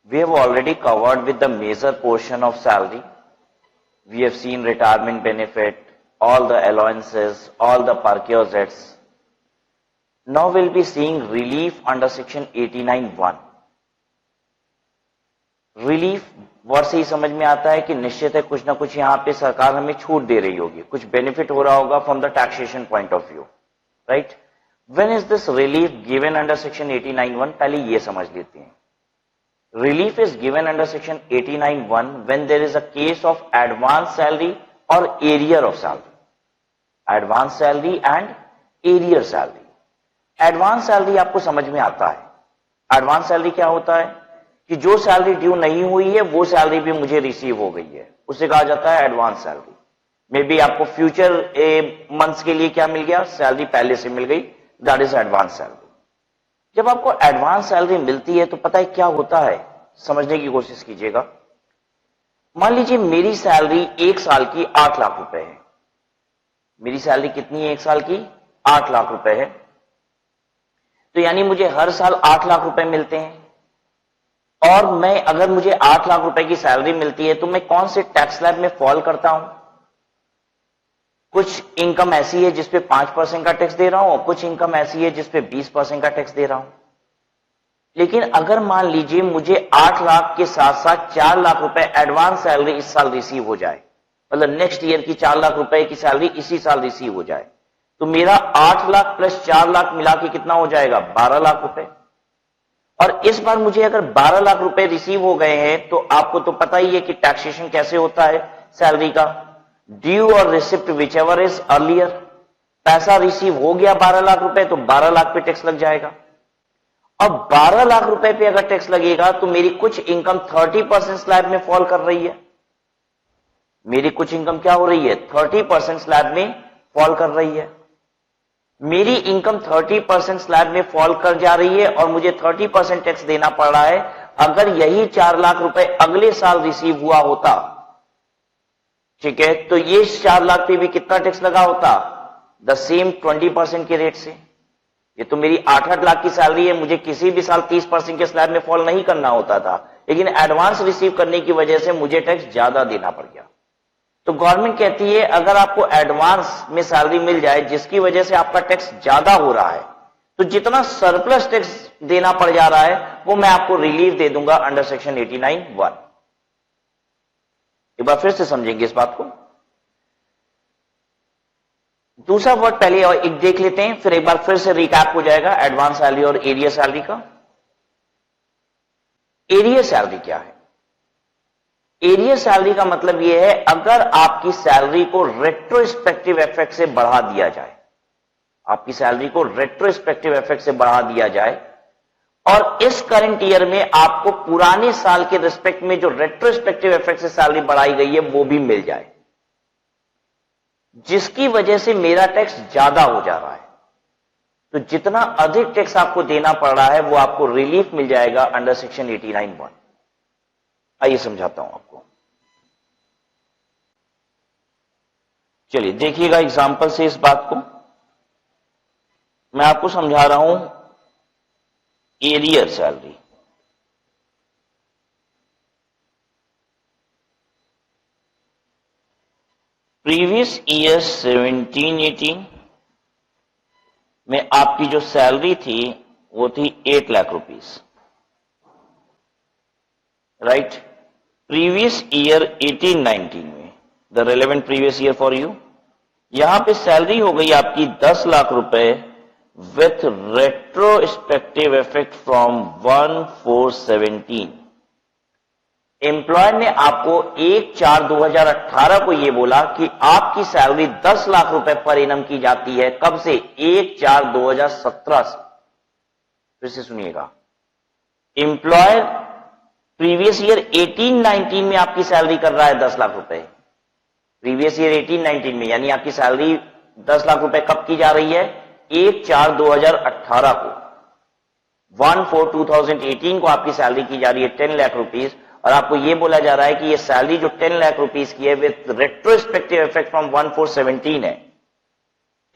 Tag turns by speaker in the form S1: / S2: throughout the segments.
S1: We have already covered with the major portion of salary. We have seen retirement benefit, all the allowances, all the perquisites. Now we'll be seeing relief under section 89(1). Relief word से ही समझ में आता है कि निश्चित है कुछ ना कुछ यहाँ पे सरकार हमें छूट दे रही होगी, कुछ बेनिफिट हो रहा होगा from the taxation point of view, right. When is this relief given under section 89(1)? पहले ये समझ लेते हैं। Relief is given under section 89(1) when there is a case of advance salary और arrear of salary. Advance salary and arrear salary. Advance salary आपको समझ में आता है। एडवांस सैलरी क्या होता है कि जो सैलरी ड्यू नहीं हुई है वो सैलरी भी मुझे रिसीव हो गई है, उसे कहा जाता है एडवांस सैलरी। मे बी आपको फ्यूचर मंथ्स के लिए क्या मिल गया, सैलरी पहले से मिल गई, दैट इज एडवांस सैलरी। जब आपको एडवांस सैलरी मिलती है तो पता है क्या होता है, समझने की कोशिश कीजिएगा। मान लीजिए मेरी सैलरी 1 साल की 8 लाख रुपए है। मेरी सैलरी कितनी है 1 साल की? 8 लाख रुपए है। तो यानी मुझे हर साल 8 लाख रुपए मिलते हैं। और मैं अगर मुझे 8 लाख रुपए की सैलरी मिलती है तो मैं कौन से टैक्स स्लैब में फॉल करता हूं? कुछ इनकम ऐसी है जिसपे 5% का टैक्स दे रहा हूं, कुछ इनकम ऐसी है जिसपे 20% का टैक्स दे रहा हूं। लेकिन अगर मान लीजिए मुझे 8 लाख के साथ साथ 4 लाख रुपए एडवांस सैलरी इस साल रिसीव हो जाए, मतलब नेक्स्ट ईयर की 4 लाख रुपए की सैलरी इसी साल रिसीव हो जाए, तो मेरा 8 लाख प्लस 4 लाख मिला के कितना हो जाएगा? 12 लाख रुपए। और इस बार मुझे अगर 12 लाख रुपए रिसीव हो गए हैं तो आपको तो पता ही है कि टैक्सेशन कैसे होता है सैलरी का, ड्यू और receipt which ever is earlier. पैसा रिसीव हो गया 12 लाख रुपए तो 12 लाख पे टैक्स लग जाएगा। अब 12 लाख रुपए पे अगर टैक्स लगेगा तो मेरी कुछ इनकम 30% स्लैब में फॉल कर रही है। मेरी कुछ इनकम क्या हो रही है? 30% स्लैब में फॉल कर रही है। मेरी इनकम 30% स्लैब में फॉल कर जा रही है और मुझे 30% टैक्स देना पड़ रहा है। अगर यही 4 लाख रुपए अगले साल रिसीव हुआ होता, ठीक है, तो ये 4 लाख पे भी कितना टैक्स लगा होता? द सेम 20% के रेट से। ये तो मेरी 8-8 लाख की सैलरी है, मुझे किसी भी साल 30% के स्लैब में फॉल नहीं करना होता था, लेकिन एडवांस रिसीव करने की वजह से मुझे टैक्स ज्यादा देना पड़ गया। तो गवर्नमेंट कहती है अगर आपको एडवांस में सैलरी मिल जाए जिसकी वजह से आपका टैक्स ज्यादा हो रहा है, तो जितना सरप्लस टैक्स देना पड़ जा रहा है वो मैं आपको रिलीफ दे दूंगा अंडर सेक्शन 89(1). एक बार फिर से समझेंगे इस बात को। दूसरा वर्ड पहले और एक देख लेते हैं, फिर एक बार फिर से रिकैप हो जाएगा एडवांस सैलरी और एरियर सैलरी का। एरियर सैलरी क्या है? एरियर सैलरी का मतलब यह है अगर आपकी सैलरी को रेट्रोस्पेक्टिव इफेक्ट से बढ़ा दिया जाए, आपकी सैलरी को रेट्रोस्पेक्टिव इफेक्ट से बढ़ा दिया जाए और इस करंट ईयर में आपको पुराने साल के रिस्पेक्ट में जो रेट्रोस्पेक्टिव इफेक्ट से सैलरी बढ़ाई गई है वो भी मिल जाए, जिसकी वजह से मेरा टैक्स ज्यादा हो जा रहा है। तो जितना अधिक टैक्स आपको देना पड़ रहा है वो आपको रिलीफ मिल जाएगा अंडर सेक्शन 89(1). आइए समझाता हूं आपको। चलिए देखिएगा एग्जांपल से इस बात को। मैं आपको समझा रहा हूं एरियर सैलरी। प्रीवियस ईयर 17-18 में आपकी जो सैलरी थी वो थी 8 lakh rupees, right. Previous year 18-19 में, the relevant previous year for you, यहां पे सैलरी हो गई आपकी 10 लाख रुपए with retrospective effect from 1/4/17। Employer ने आपको 1/4/2018 को यह बोला कि आपकी सैलरी 10 लाख रुपए पर एनम की जाती है। कब से? 1/4/2017 से। फिर से सुनिएगा, एम्प्लॉयर प्रीवियस ईयर 18-19 में आपकी सैलरी कर रहा है 10 लाख रुपए। प्रीवियस ईयर 18-19 में, यानी आपकी सैलरी 10 लाख रुपए कब की जा रही है? 1/4/2018 को। 1/4/2018 को आपकी सैलरी की जा रही है 10 लाख रुपीस, और आपको यह बोला जा रहा है कि यह सैलरी जो 10 लाख रुपीस की है विथ रेट्रोस्पेक्टिव इफेक्ट फ्रॉम 1/4/17 है।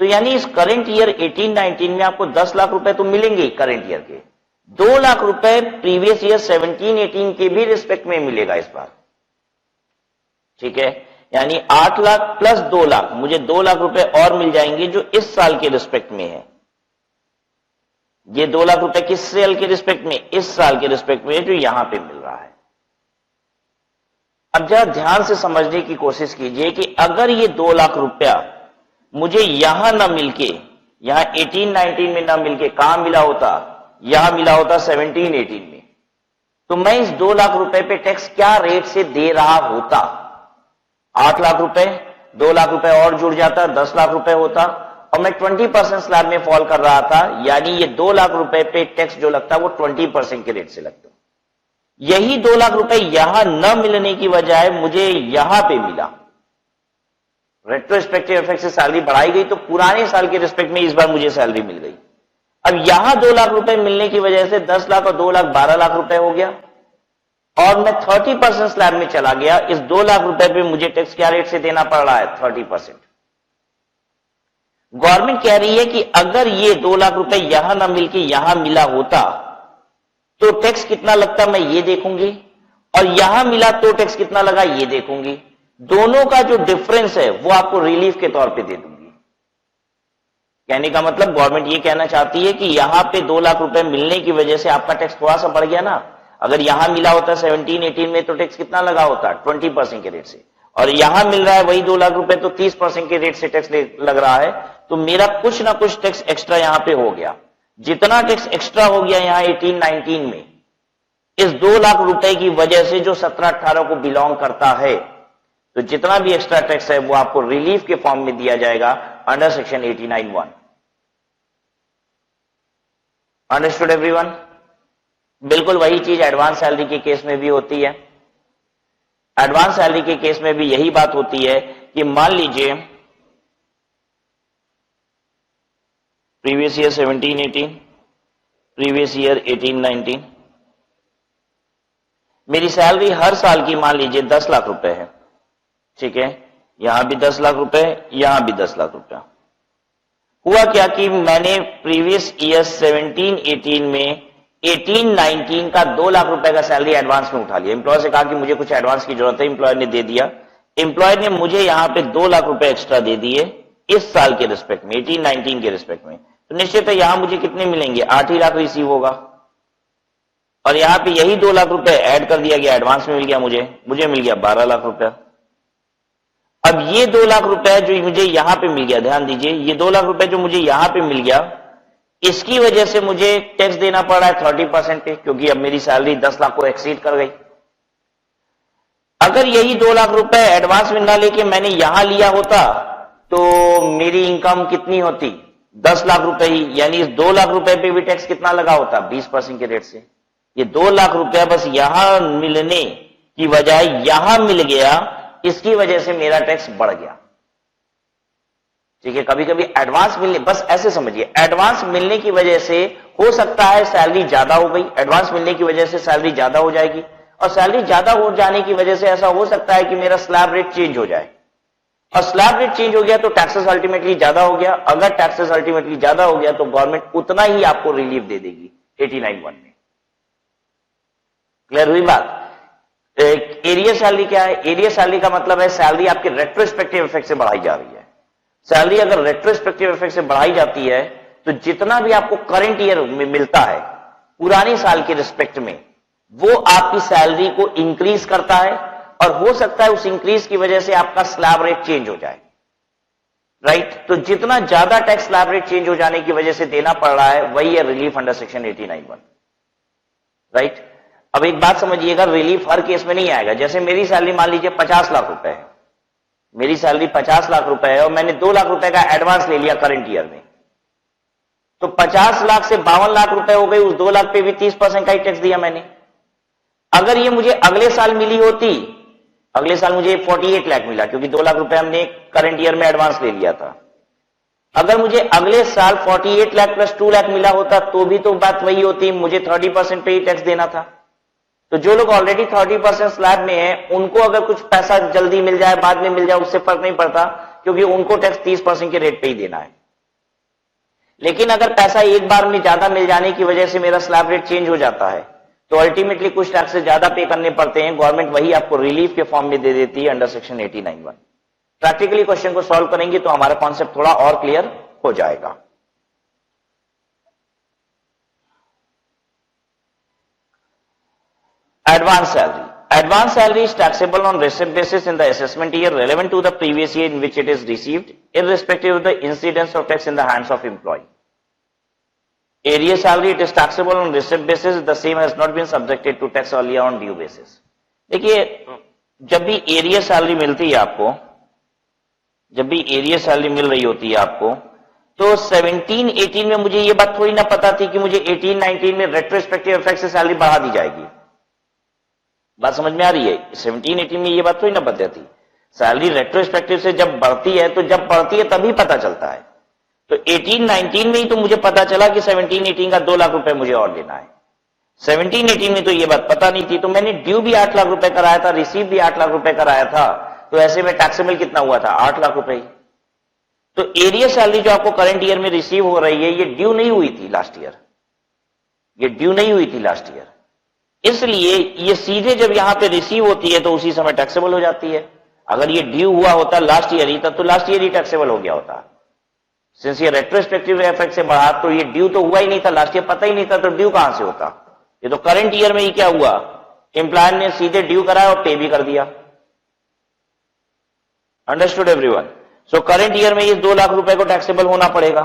S1: तो यानी इस करंट ईयर 18-19 में आपको 10 लाख रुपए तो मिलेंगे करंट ईयर के, 2 लाख रुपए प्रीवियस ईयर 17-18 के भी रिस्पेक्ट में मिलेगा इस बार, ठीक है। यानी 8 लाख प्लस 2 लाख, मुझे 2 लाख रुपए और मिल जाएंगे जो इस साल के रिस्पेक्ट में है। ये 2 लाख रुपए किस साल के रिस्पेक्ट में? इस साल के रिस्पेक्ट में जो यहां पे मिल रहा है। अब जरा ध्यान से समझने की कोशिश कीजिए कि अगर ये 2 लाख रुपया मुझे यहां ना मिलके, यहां 18-19 में ना मिलके कहां मिला होता? यहां मिला होता 17-18 में, तो मैं इस 2 लाख रुपए पे टैक्स क्या रेट से दे रहा होता? 8 लाख रुपए, 2 लाख रुपए और जुड़ जाता, 10 लाख रुपए होता, और मैं 20% स्लैब में फॉल कर रहा था, यानी ये 2 लाख रुपए पे टैक्स जो लगता वो 20% के रेट से लगता। यही 2 लाख रुपए यहां न मिलने की बजाय मुझे यहां पे मिला, रेट्रोस्पेक्टिव इफेक्ट से सैलरी बढ़ाई गई, तो पुराने साल के रिस्पेक्ट में इस बार मुझे सैलरी मिल गई। अब यहां 2 लाख रुपए मिलने की वजह से 10 लाख और 2 लाख 12 लाख रुपए हो गया, और मैं 30% स्लैब में चला गया। इस 2 लाख रुपए पे मुझे टैक्स क्या रेट से देना पड़ रहा है? 30%। गवर्नमेंट कह रही है कि अगर ये 2 लाख रुपए यहां ना मिलके यहां मिला होता तो टैक्स कितना लगता मैं ये देखूंगी, और यहां मिला तो टैक्स कितना लगा ये देखूंगी। दोनों का जो डिफरेंस है वो आपको रिलीफ के तौर पे दे दूंगी। कहने का मतलब गवर्नमेंट ये कहना चाहती है कि यहां पे 2 लाख रुपए मिलने की वजह से आपका टैक्स थोड़ा सा बढ़ गया ना। अगर यहां मिला होता 17-18 में तो टैक्स कितना लगा होता? 20% के रेट से, और यहां मिल रहा है वही 2 लाख रुपए तो 30% के रेट से टैक्स लग रहा है, तो मेरा कुछ ना कुछ टैक्स एक्स्ट्रा यहां पे हो गया। जितना टैक्स एक्स्ट्रा हो गया यहां 18-19 में, इस 2 लाख रुपए की वजह से जो 17-18 को बिलोंग करता है, तो जितना भी एक्स्ट्रा टैक्स है वो आपको रिलीफ के फॉर्म में दिया जाएगा अंडर सेक्शन 89(1). Understood everyone? बिल्कुल वही चीज एडवांस सैलरी के केस में भी होती है। एडवांस सैलरी के केस में भी यही बात होती है कि मान लीजिए प्रीवियस ईयर 17-18, प्रीवियस ईयर 18-19, मेरी सैलरी हर साल की मान लीजिए 10 लाख रुपए है, ठीक है। यहां भी 10 लाख रुपए, यहां भी 10 लाख रुपया। हुआ क्या कि मैंने प्रीवियस ईयर 17-18 में 18-19 का 2 लाख रुपए का सैलरी एडवांस में उठा लिया। एम्प्लॉयर से कहा कि मुझे कुछ एडवांस की जरूरत है, एम्प्लॉयर ने दे दिया। एम्प्लॉयर ने मुझे यहां पे 2 लाख रुपए एक्स्ट्रा दे दिए इस साल के रिस्पेक्ट में, 18-19 के रिस्पेक्ट में, तो निश्चित है यहां मुझे कितने मिलेंगे? 8 ही लाख रिसीव होगा, और यहां पे यही 2 लाख रुपए ऐड कर दिया गया, एडवांस में मिल गया, मुझे मिल गया 12 लाख रुपया। अब ये 2 लाख रुपए जो मुझे यहां पे मिल गया, ध्यान दीजिए, ये 2 लाख रुपए जो मुझे यहां पे मिल गया, इसकी वजह से मुझे टैक्स देना पड़ रहा है 30% पे, क्योंकि अब मेरी सैलरी 10 लाख को एक्सीड कर गई। अगर यही 2 लाख रुपए एडवांस में ना लेके मैंने यहां लिया होता तो मेरी इनकम कितनी होती? 10 लाख रुपए ही, यानी इस 2 लाख रुपए पे भी टैक्स कितना लगा होता? 20% के रेट से। ये 2 लाख रुपया बस यहां मिलने की बजाय यहां मिल गया, इसकी वजह से मेरा टैक्स बढ़ गया, ठीक है। कभी कभी एडवांस मिलने, बस ऐसे समझिए, एडवांस मिलने की वजह से हो सकता है सैलरी ज्यादा हो गई, एडवांस मिलने की वजह से सैलरी ज्यादा हो जाएगी, और सैलरी ज्यादा हो जाने की वजह से ऐसा हो सकता है कि मेरा स्लैब रेट चेंज हो जाए, और स्लैब रेट चेंज हो गया तो टैक्सेस अल्टीमेटली ज्यादा हो गया। अगर टैक्सेस अल्टीमेटली ज्यादा हो गया तो गवर्नमेंट उतना ही आपको रिलीफ दे देगी 89(1) में। क्लियर हुई बात? एरिया सैलरी क्या है? एरिया सैलरी का मतलब है सैलरी आपके रेट्रोस्पेक्टिव इफेक्ट से बढ़ाई जा रही है। सैलरी अगर रेट्रोस्पेक्टिव इफेक्ट से बढ़ाई जाती है तो जितना भी आपको करंट ईयर में मिलता है पुराने साल के रिस्पेक्ट में, वो आपकी सैलरी को इंक्रीज करता है, और हो सकता है उस इंक्रीज की वजह से आपका स्लैब रेट चेंज हो जाए, राइट। तो जितना ज्यादा टैक्स स्लैब रेट चेंज हो जाने की वजह से देना पड़ रहा है, वही है रिलीफ अंडर सेक्शन 89(1), राइट। अब एक बात समझिएगा, रिलीफ हर केस में नहीं आएगा। जैसे मेरी सैलरी मान लीजिए 50 लाख रुपए है, मेरी सैलरी 50 लाख रुपए है और मैंने 2 लाख रुपए का एडवांस ले लिया करंट ईयर में, तो 50 लाख से 52 लाख रुपए हो गए, उस 2 लाख पे भी 30% का ही टैक्स दिया मैंने। अगर ये मुझे अगले साल मिली होती, अगले साल मुझे 48 लाख मिला, क्योंकि 2 लाख रुपए हमने करंट ईयर में एडवांस ले लिया था। अगर मुझे अगले साल 48 लाख प्लस 2 लाख मिला होता तो भी तो बात वही होती, मुझे 30% पे ही टैक्स देना था। तो जो लोग ऑलरेडी 30% स्लैब में हैं, उनको अगर कुछ पैसा जल्दी मिल जाए, बाद में मिल जाए, उससे फर्क नहीं पड़ता, क्योंकि उनको टैक्स 30% के रेट पे ही देना है। लेकिन अगर पैसा एक बार में ज्यादा मिल जाने की वजह से मेरा स्लैब रेट चेंज हो जाता है तो अल्टीमेटली कुछ टैक्सेस ज्यादा पे करने पड़ते हैं, गवर्नमेंट वही आपको रिलीफ के फॉर्म में दे देती है अंडर सेक्शन 89(1). प्रैक्टिकली क्वेश्चन को सॉल्व करेंगे तो हमारा कॉन्सेप्ट थोड़ा और क्लियर हो जाएगा। Advance salary. Advance salary is taxable on receipt basis in the assessment year relevant to the previous year in which it is received, irrespective of the incidence of tax in the hands of employee. Area salary, it is taxable on receipt basis. The same has not been subjected to tax earlier on due basis. देखिए, जब भी area salary मिलती है आपको, जब भी area salary मिल रही होती है आपको, तो 17-18 में मुझे ये बात थोड़ी ना पता थी कि मुझे 18-19 में रेट्रोस्पेक्टिव इफेक्ट से सैलरी बढ़ा दी जाएगी। बात समझ में आ रही है? 17-18 में ये बात थोड़ी ना पता थी। सैलरी रेट्रोस्पेक्टिव से जब बढ़ती है तो जब बढ़ती है तभी पता चलता है। तो 18-19 में ही तो मुझे पता चला कि 17-18 का 2 लाख रुपए मुझे और देना है। 17-18 में तो ये बात पता नहीं थी, तो मैंने ड्यू भी 8 लाख रुपए कराया था, रिसीव भी 8 लाख रुपए कराया था, तो ऐसे में टैक्सेबल कितना हुआ था? 8 लाख रुपए ही। तो एरिया सैलरी जो आपको करंट ईयर में रिसीव हो रही है, ये ड्यू नहीं हुई थी लास्ट ईयर, ये ड्यू नहीं हुई थी लास्ट ईयर, इसलिए ये सीधे जब यहां पे रिसीव होती है तो उसी समय टैक्सेबल हो जाती है। अगर ये ड्यू हुआ होता लास्ट ईयर ही, तब तो लास्ट ईयर ही टैक्सेबल हो गया होता। सिंस ये रेट्रोस्पेक्टिव इफेक्ट से बढ़ा, तो ये ड्यू तो हुआ ही नहीं था, लास्ट ईयर पता ही नहीं था, तो ड्यू कहां से होता? ये तो करंट ईयर में ही क्या हुआ, एम्प्लॉयर ने सीधे ड्यू कराया और पे भी कर दिया। Understood everyone? So current year में इस 2 लाख रुपए को टैक्सेबल होना पड़ेगा,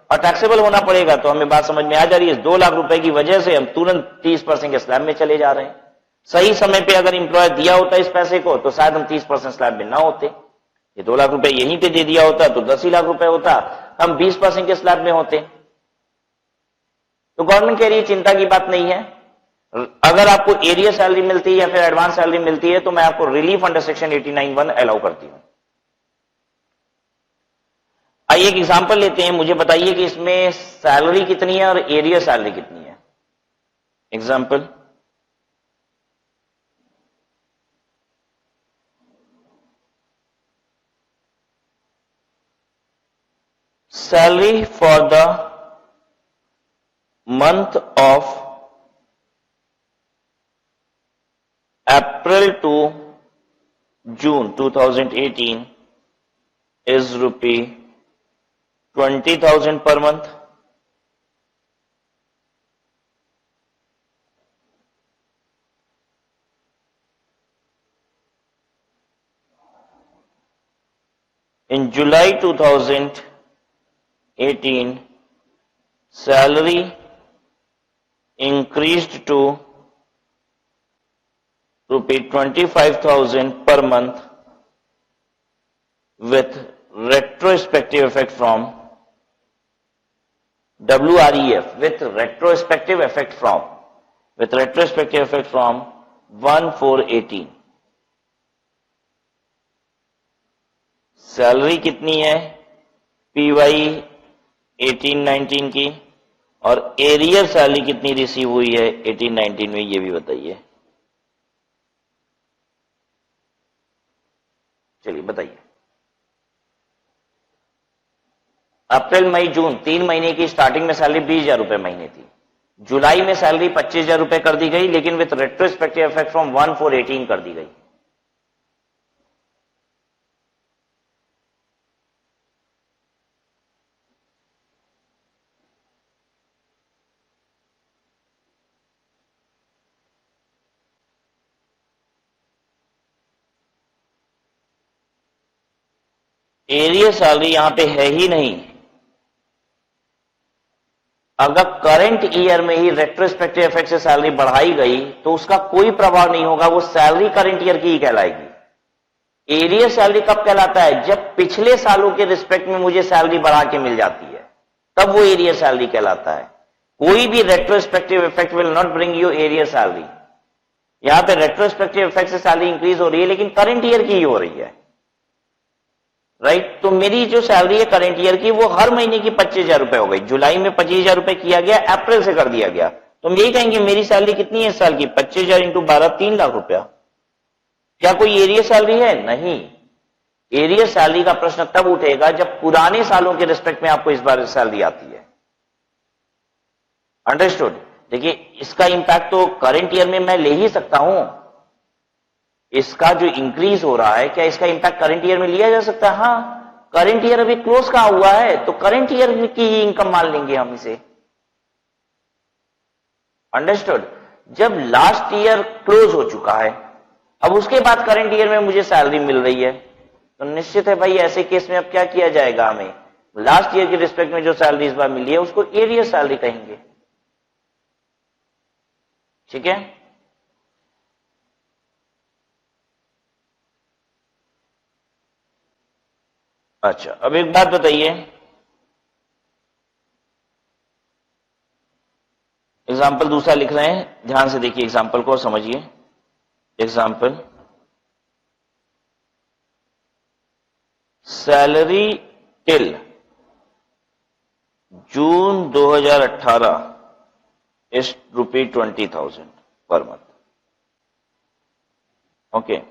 S1: और टैक्सेबल होना पड़ेगा तो हमें बात समझ में आ जा रही है, इस 2 लाख रुपए की वजह से हम तुरंत 30% के स्लैब में चले जा रहे हैं। सही समय पे अगर इंप्लॉयर दिया होता इस पैसे को तो शायद हम 30% स्लैब में ना होते। ये 2 लाख रुपए यहीं पे दे दिया होता तो 10 ही लाख रुपए होता, हम 20% के स्लैब में होते। तो गवर्नमेंट कह रही है चिंता की बात नहीं है, अगर आपको एरिया सैलरी मिलती है या फिर एडवांस सैलरी मिलती है तो मैं आपको रिलीफ अंडर सेक्शन 89(1) अलाउ करती हूं। आइए एक एग्जांपल लेते हैं, मुझे बताइए कि इसमें सैलरी कितनी है और एरिया सैलरी कितनी है। Example, salary for the month of April to June 2018 is ₹20,000 per month. In July 2018, salary increased to ₹25,000 per month with retrospective effect from WREF, with retrospective effect from 1/4/18। Salary कितनी है PY 18-19 की, और arrear salary कितनी receive हुई है 18-19 में, ये भी बताइए। चलिए बताइए। अप्रैल मई जून 3 महीने की स्टार्टिंग में सैलरी 20,000 रुपए महीने थी। जुलाई में सैलरी 25,000 रुपए कर दी गई, लेकिन विथ रेट्रोस्पेक्टिव इफेक्ट फ्रॉम 1/4/18 कर दी गई। एरिया सैलरी यहां पे है ही नहीं। अगर करंट ईयर में ही रेट्रोस्पेक्टिव इफेक्ट से सैलरी बढ़ाई गई तो उसका कोई प्रभाव नहीं होगा, वो सैलरी करंट ईयर की ही कहलाएगी। एरिया सैलरी कब कहलाता है? जब पिछले सालों के रिस्पेक्ट में मुझे सैलरी बढ़ा के मिल जाती है, तब वो एरिया सैलरी कहलाता है। कोई भी retrospective effect will not bring you area salary. यहां पे रेट्रोस्पेक्टिव इफेक्ट से सैलरी इंक्रीज हो रही है, लेकिन करंट ईयर की ही हो रही है, राइट? तो मेरी जो सैलरी है करंट ईयर की, वो हर महीने की 25,000 रुपए हो गई। जुलाई में 25,000 रुपए किया गया, अप्रैल से कर दिया गया, तो हम यही कहेंगे मेरी सैलरी कितनी है इस साल की? 25,000 × 12 3 लाख रुपया। क्या कोई एरिया सैलरी है? नहीं। एरिया सैलरी का प्रश्न तब उठेगा जब पुराने सालों के रिस्पेक्ट में आपको इस बार सैलरी आती है। अंडरस्टूड। देखिए इसका इंपैक्ट तो करंट ईयर में मैं ले ही सकता हूं, इसका जो इंक्रीज हो रहा है क्या इसका इंपैक्ट करंट ईयर में लिया जा सकता है? हाँ, करंट ईयर अभी क्लोज कहां हुआ है, तो करंट ईयर की ही इनकम मान लेंगे हम इसे। अंडरस्टूड। जब लास्ट ईयर क्लोज हो चुका है, अब उसके बाद करंट ईयर में मुझे सैलरी मिल रही है, तो निश्चित है भाई ऐसे केस में अब क्या किया जाएगा, हमें लास्ट ईयर के रिस्पेक्ट में जो सैलरी इस बार मिली है उसको एरियर सैलरी कहेंगे। ठीक है, अच्छा अब एक बात बताइए, एग्जाम्पल दूसरा लिख रहे हैं, ध्यान से देखिए एग्जाम्पल को और समझिए। Example, salary till June 2018 is ₹20,000 per month. Okay,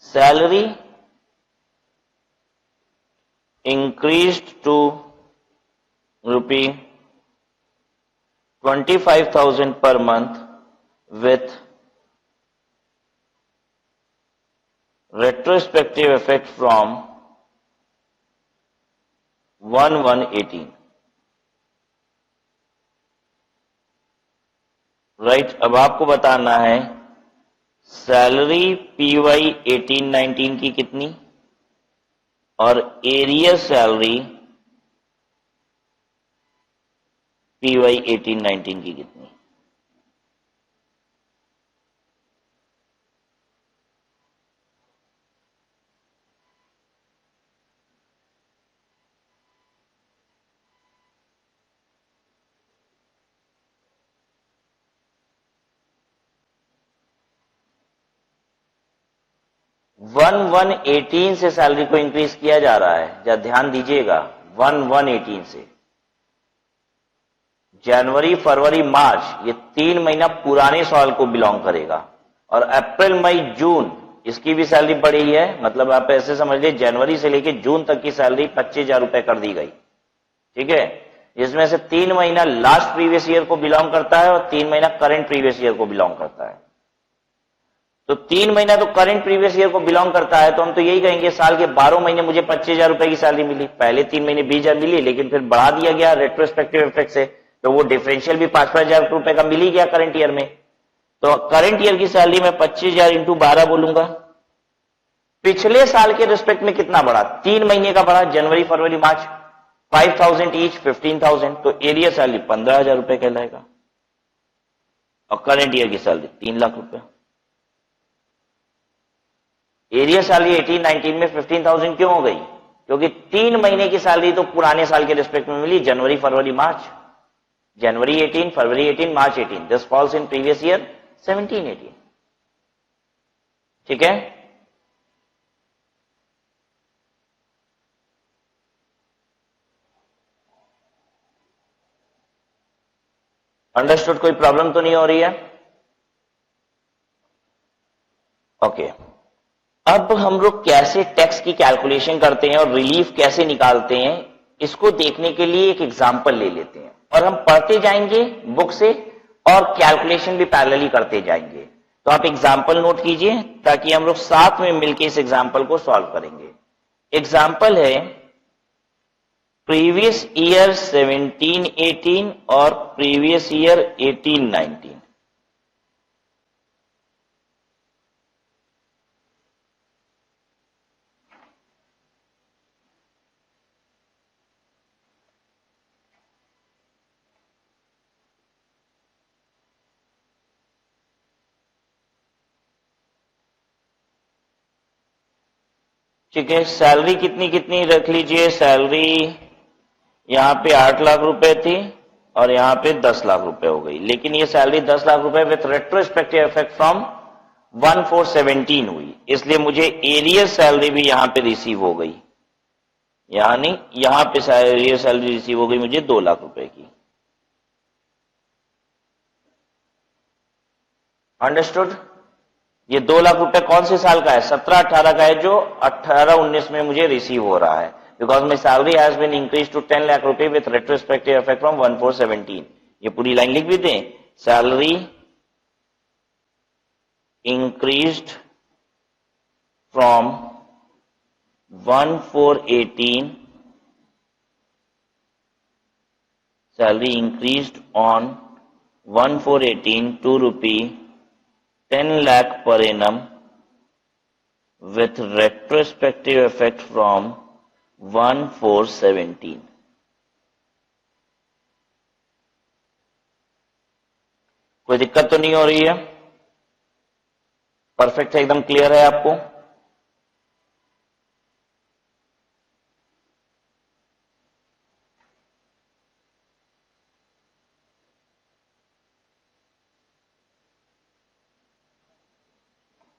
S1: salary increased to ₹25,000 per month with retrospective effect from 1/1/18। Right, अब आपको बताना है सैलरी PY 18-19 की कितनी और एरियर सैलरी PY 18-19 की कितनी। वन 1/18 से सैलरी को इंक्रीज किया जा रहा है, जरा ध्यान दीजिएगा, 1/1/18 से। जनवरी फरवरी मार्च ये 3 महीना पुराने साल को बिलोंग करेगा, और अप्रैल मई जून इसकी भी सैलरी बढ़ी है, मतलब आप ऐसे समझ लीजिए जनवरी से लेकर जून तक की सैलरी 25,000 रुपए कर दी गई। ठीक है, इसमें से 3 महीना लास्ट प्रीवियस ईयर को बिलोंग करता है और 3 महीना करंट प्रीवियस ईयर को बिलोंग करता है। तो 3 महीना तो करंट प्रीवियस ईयर को बिलोंग करता है, तो हम तो यही कहेंगे साल के 12 महीने मुझे 25,000 रुपए की सैलरी मिली। पहले 3 महीने 20,000 मिली, लेकिन फिर बढ़ा दिया गया रेट्रोस्पेक्टिव इफेक्ट से, तो वो डिफरेंशियल भी 5,000 रुपए का मिल ही गया करंट ईयर में। तो करंट ईयर की सैलरी में 25,000 इंटू 12 बोलूंगा। पिछले साल के रिस्पेक्ट में कितना बढ़ा, 3 महीने का बढ़ा, जनवरी फरवरी मार्च, 5,000 ईच, 15,000, तो एरियर सैलरी 15,000 रुपए कहलाएगा, और करंट ईयर की सैलरी 3 लाख रुपए। एरियर सैलरी 18-19 में 15,000 क्यों हो गई, क्योंकि 3 महीने की सैलरी तो पुराने साल के रिस्पेक्ट में मिली, जनवरी फरवरी मार्च, जनवरी 18, फरवरी 18, मार्च 18, this falls in previous year 17-18। ठीक है, अंडरस्टूड, कोई प्रॉब्लम तो नहीं हो रही है? ओके, अब हम लोग कैसे टैक्स की कैलकुलेशन करते हैं और रिलीफ कैसे निकालते हैं, इसको देखने के लिए एक एग्जांपल ले लेते हैं, और हम पढ़ते जाएंगे बुक से और कैलकुलेशन भी पैरेलली करते जाएंगे। तो आप एग्जांपल नोट कीजिए ताकि हम लोग साथ में मिलकर इस एग्जांपल को सॉल्व करेंगे। एग्जांपल है प्रीवियस ईयर 17-18 और प्रीवियस ईयर 18-19। ठीक है, सैलरी कितनी कितनी रख लीजिए, सैलरी यहां पे 8 लाख रुपए थी और यहां पे 10 लाख रुपए हो गई, लेकिन ये सैलरी 10 लाख रुपए विथ रेट्रोस्पेक्टिव इफेक्ट फ्रॉम 1/4/17 हुई, इसलिए मुझे एरियर सैलरी भी यहां पे रिसीव हो गई, यानी यहां पे एरियर सैलरी रिसीव हो गई मुझे 2 लाख रुपए की। अंडरस्टूड, ये 2 लाख रुपए कौन से साल का है, 17-18 का है, जो 18-19 में मुझे रिसीव हो रहा है, because my salary has been increase to 10 lakh रुपए विथ रेट्रोस्पेक्टिव इफेक्ट फ्रॉम 1417। ये पूरी लाइन लिख भी दें, salary increased from 1418, salary increased on 1418 to rupee 10 lakh per annum with retrospective effect from 1417। कोई दिक्कत तो नहीं हो रही है? परफेक्ट है, एकदम क्लियर है आपको?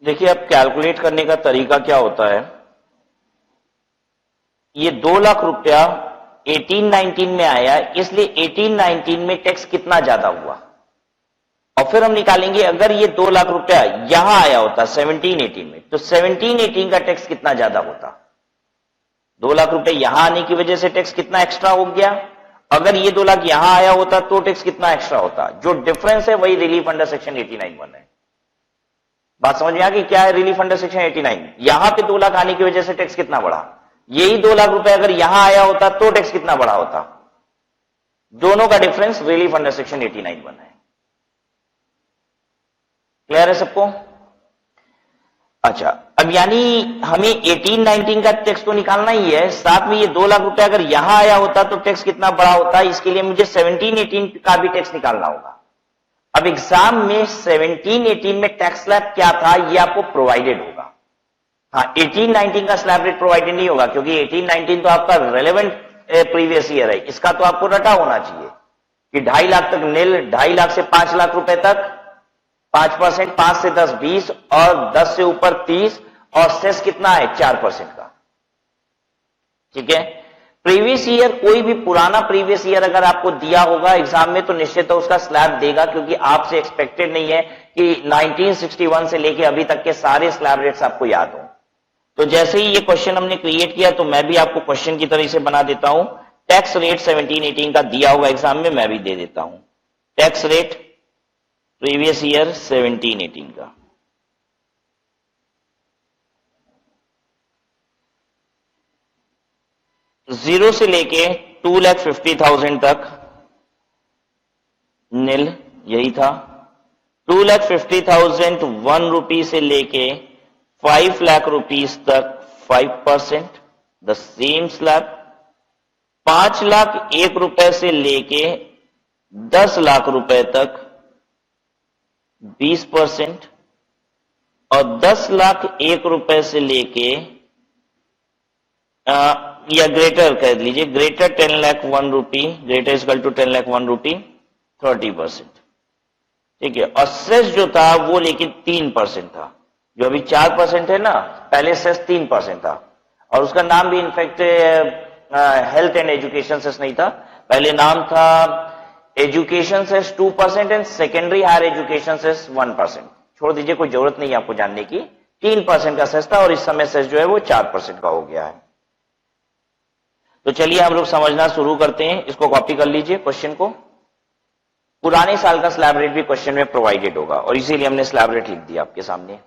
S1: देखिए, अब कैलकुलेट करने का तरीका क्या होता है, ये 2 लाख रुपया 18-19 में आया, इसलिए 18-19 में टैक्स कितना ज्यादा हुआ, और फिर हम निकालेंगे अगर ये 2 लाख रुपया यहां आया होता 17-18 में, तो 17-18 का टैक्स कितना ज्यादा होता। 2 लाख रुपए यहां आने की वजह से टैक्स कितना एक्स्ट्रा हो गया, अगर ये 2 लाख यहां आया होता तो टैक्स कितना एक्स्ट्रा होता। जो डिफरेंस है वही रिलीफ अंडर सेक्शन 89(1) है। बात समझ में आ गई क्या है रिलीफ अंडर सेक्शन 89? यहां पे 2 लाख आने की वजह से टैक्स कितना बढ़ा, यही 2 लाख रुपए अगर यहां आया होता तो टैक्स कितना बढ़ा होता। दोनों का डिफरेंस रिलीफ अंडर सेक्शन 89(1) है। क्लियर है सबको? अच्छा, अब यानी हमें 18-19 का टैक्स तो निकालना ही है, साथ में ये 2 लाख रुपए अगर यहां आया होता तो टैक्स कितना बढ़ा होता, इसके लिए मुझे 17-18 का भी टैक्स निकालना होगा। अब एग्जाम में 17-18 में टैक्स स्लैब क्या था ये आपको प्रोवाइडेड होगा। हाँ, 18-19 का स्लैब रेट प्रोवाइडेड नहीं होगा, क्योंकि 18-19 तो आपका रेलेवेंट प्रीवियस ईयर है, इसका तो आपको रटा होना चाहिए कि 2.5 लाख तक नील, 2.5 लाख से 5 लाख रुपए तक 5%, 5 से 10 20, और 10 से ऊपर 30, और सेस कितना है 4% का। ठीक है, प्रीवियस ईयर कोई भी पुराना प्रीवियस ईयर अगर आपको दिया होगा एग्जाम में तो निश्चित तो उसका स्लैब देगा, क्योंकि आपसे एक्सपेक्टेड नहीं है कि 1961 से लेके अभी तक के सारे स्लैब रेट्स आपको याद हो। तो जैसे ही ये क्वेश्चन हमने क्रिएट किया तो मैं भी आपको क्वेश्चन की तरह से बना देता हूं। टैक्स रेट 17-18 का दिया होगा एग्जाम में, मैं भी दे देता हूं। टैक्स रेट प्रीवियस ईयर 17-18 का, जीरो से लेके 2,50,000 तक नील, यही था। 2,50,000 ₹1 से लेके 5 लाख रुपीस तक 5%, द सेम स्लैब। 5 लाख 1 रुपए से लेके 10 लाख रुपए तक 20%, और 10 लाख 1 रुपए से लेके या ग्रेटर कह लीजिए, greater 10 lakh 1 rupee, greater equal to 10 lakh 1 rupee 30%। ठीक है, और सेस जो था वो लेकिन 3% था, जो अभी 4% है ना, पहले सेस 3% था, और उसका नाम भी in fact health and education cess नहीं था, पहले नाम था education cess 2% and secondary higher education cess 1%। छोड़ दीजिए, कोई जरूरत नहीं है आपको जानने की। 3% का सेस था और इस समय सेस जो है वो 4% का हो गया है। तो चलिए हम लोग समझना शुरू करते हैं। इसको कॉपी कर लीजिए क्वेश्चन को। पुराने साल का स्लैब रेट भी क्वेश्चन में प्रोवाइडेड होगा और इसीलिए हमने स्लैब रेट लिख दिया आपके सामने।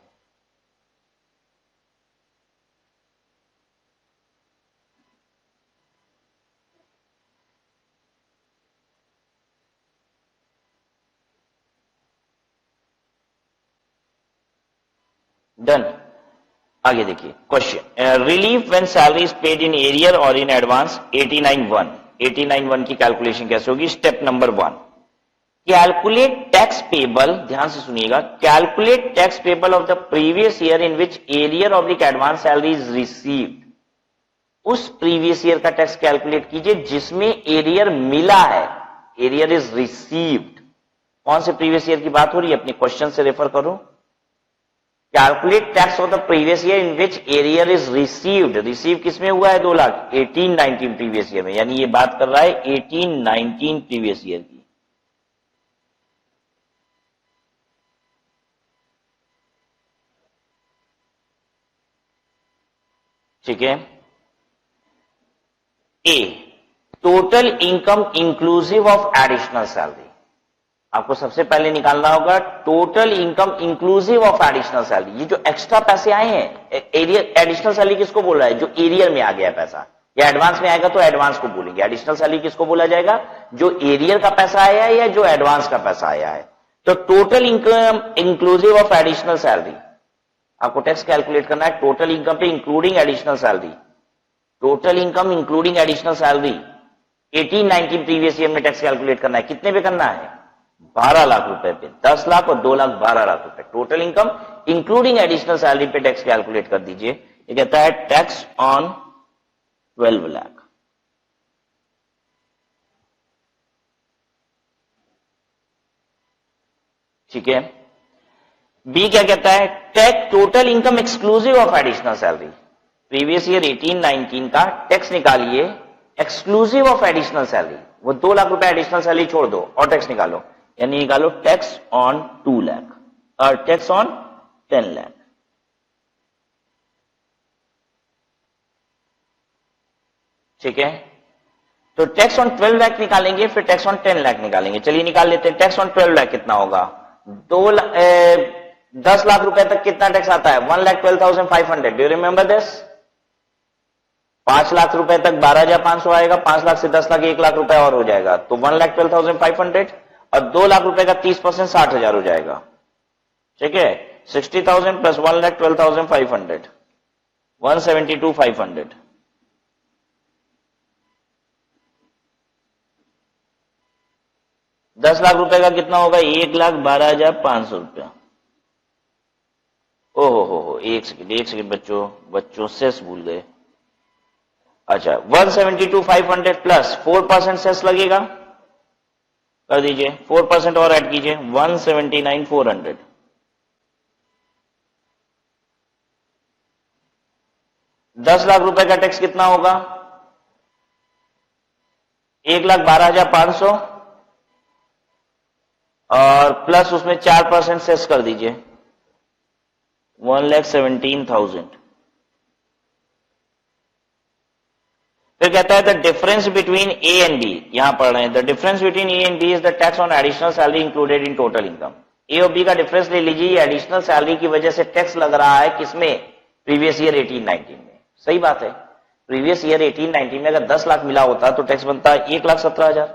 S1: डन। आगे देखिए question, relief when salary is paid in arrear और इन एडवांस 89(1). 89(1) की कैलकुलेशन कैसे होगी? Step number 1, calculate tax payable. ध्यान से सुनिएगा, calculate tax payable of the previous year in which arrear of the advance salary is received. उस previous year का tax calculate कीजिए जिसमें एरियर मिला है, एरियर इज रिसीव्ड। कौन से प्रीवियस ईयर की बात हो रही है? अपने क्वेश्चन से रेफर करो। Calculate tax of the previous year in which arrear is received. Receive किसमें हुआ है? 2 लाख 18-19 प्रीवियस ईयर में, यानी ये बात कर रहा है 18-19 प्रीवियस ईयर की। ठीक है, A, total income inclusive of additional salary. आपको सबसे पहले निकालना होगा total income inclusive of additional salary. ये जो एक्स्ट्रा पैसे आए हैं, एडिशनल सैलरी किसको बोल रहा है? जो एरियर में आ गया पैसा, या एडवांस में आएगा तो एडवांस को बोलेंगे। एडिशनल सैलरी किसको बोला जाएगा? जो एरियर का पैसा आया है या जो एडवांस का पैसा आया है। तो total income inclusive of additional salary, आपको टैक्स कैलकुलेट करना है टोटल इनकम पे including additional salary. Total income including additional salary 18-19 previous year में टैक्स कैलकुलेट करना है। कितने पे करना है? 12 लाख रुपए पे। 10 लाख और 2 लाख 12 लाख रुपए total income including additional salary पे टैक्स कैलकुलेट कर दीजिए। ये कहता है टैक्स ऑन 12 लाख। ठीक है। बी क्या कहता है? Tax total income exclusive of additional salary. Previous year 18-19 का टैक्स निकालिए एक्सक्लूसिव ऑफ एडिशनल सैलरी। वो 2 लाख रुपए एडिशनल सैलरी छोड़ दो और टैक्स निकालो, यानी निकालो टैक्स ऑन 2 लाख और टैक्स ऑन 10 लाख। ठीक है। तो टैक्स ऑन 12 लाख निकालेंगे, फिर टैक्स ऑन 10 लाख निकालेंगे। चलिए निकाल लेते हैं। टैक्स ऑन 12 लाख कितना होगा? 10 लाख रुपए तक कितना टैक्स आता है? 1,12,500। Do you remember this? 5 lakh रुपए तक 12,500 आएगा। 5 लाख से 10 लाख 1 लाख रुपए और हो जाएगा, तो 1,12,500 और 2 लाख रुपए का 30% 60,000 हो जाएगा। ठीक है। 60,000 प्लस 1,12,500 172,500। 10 लाख रुपए का कितना होगा? 1,12,500 रुपया। ओहो, एक सेकंड बच्चों सेस भूल गए। अच्छा, 172,500 प्लस 4% सेस लगेगा, कर दीजिए। 4% और ऐड कीजिए, 179,400। 10 लाख रुपए का टैक्स कितना होगा? 1,12,500 और प्लस उसमें 4% सेस कर दीजिए, 1,17,000। फिर कहता है the difference between A and B, यहां पढ़ रहे हैं। The difference between A and B is the tax on additional salary included in total income. A और बी का डिफरेंस ले लीजिए। एडिशनल सैलरी की वजह से टैक्स लग रहा है किसमें? प्रीवियस ईयर 18-19 में। सही बात है। प्रीवियस ईयर 18-19 में अगर 10 लाख मिला होता तो टैक्स बनता है 1,17,000।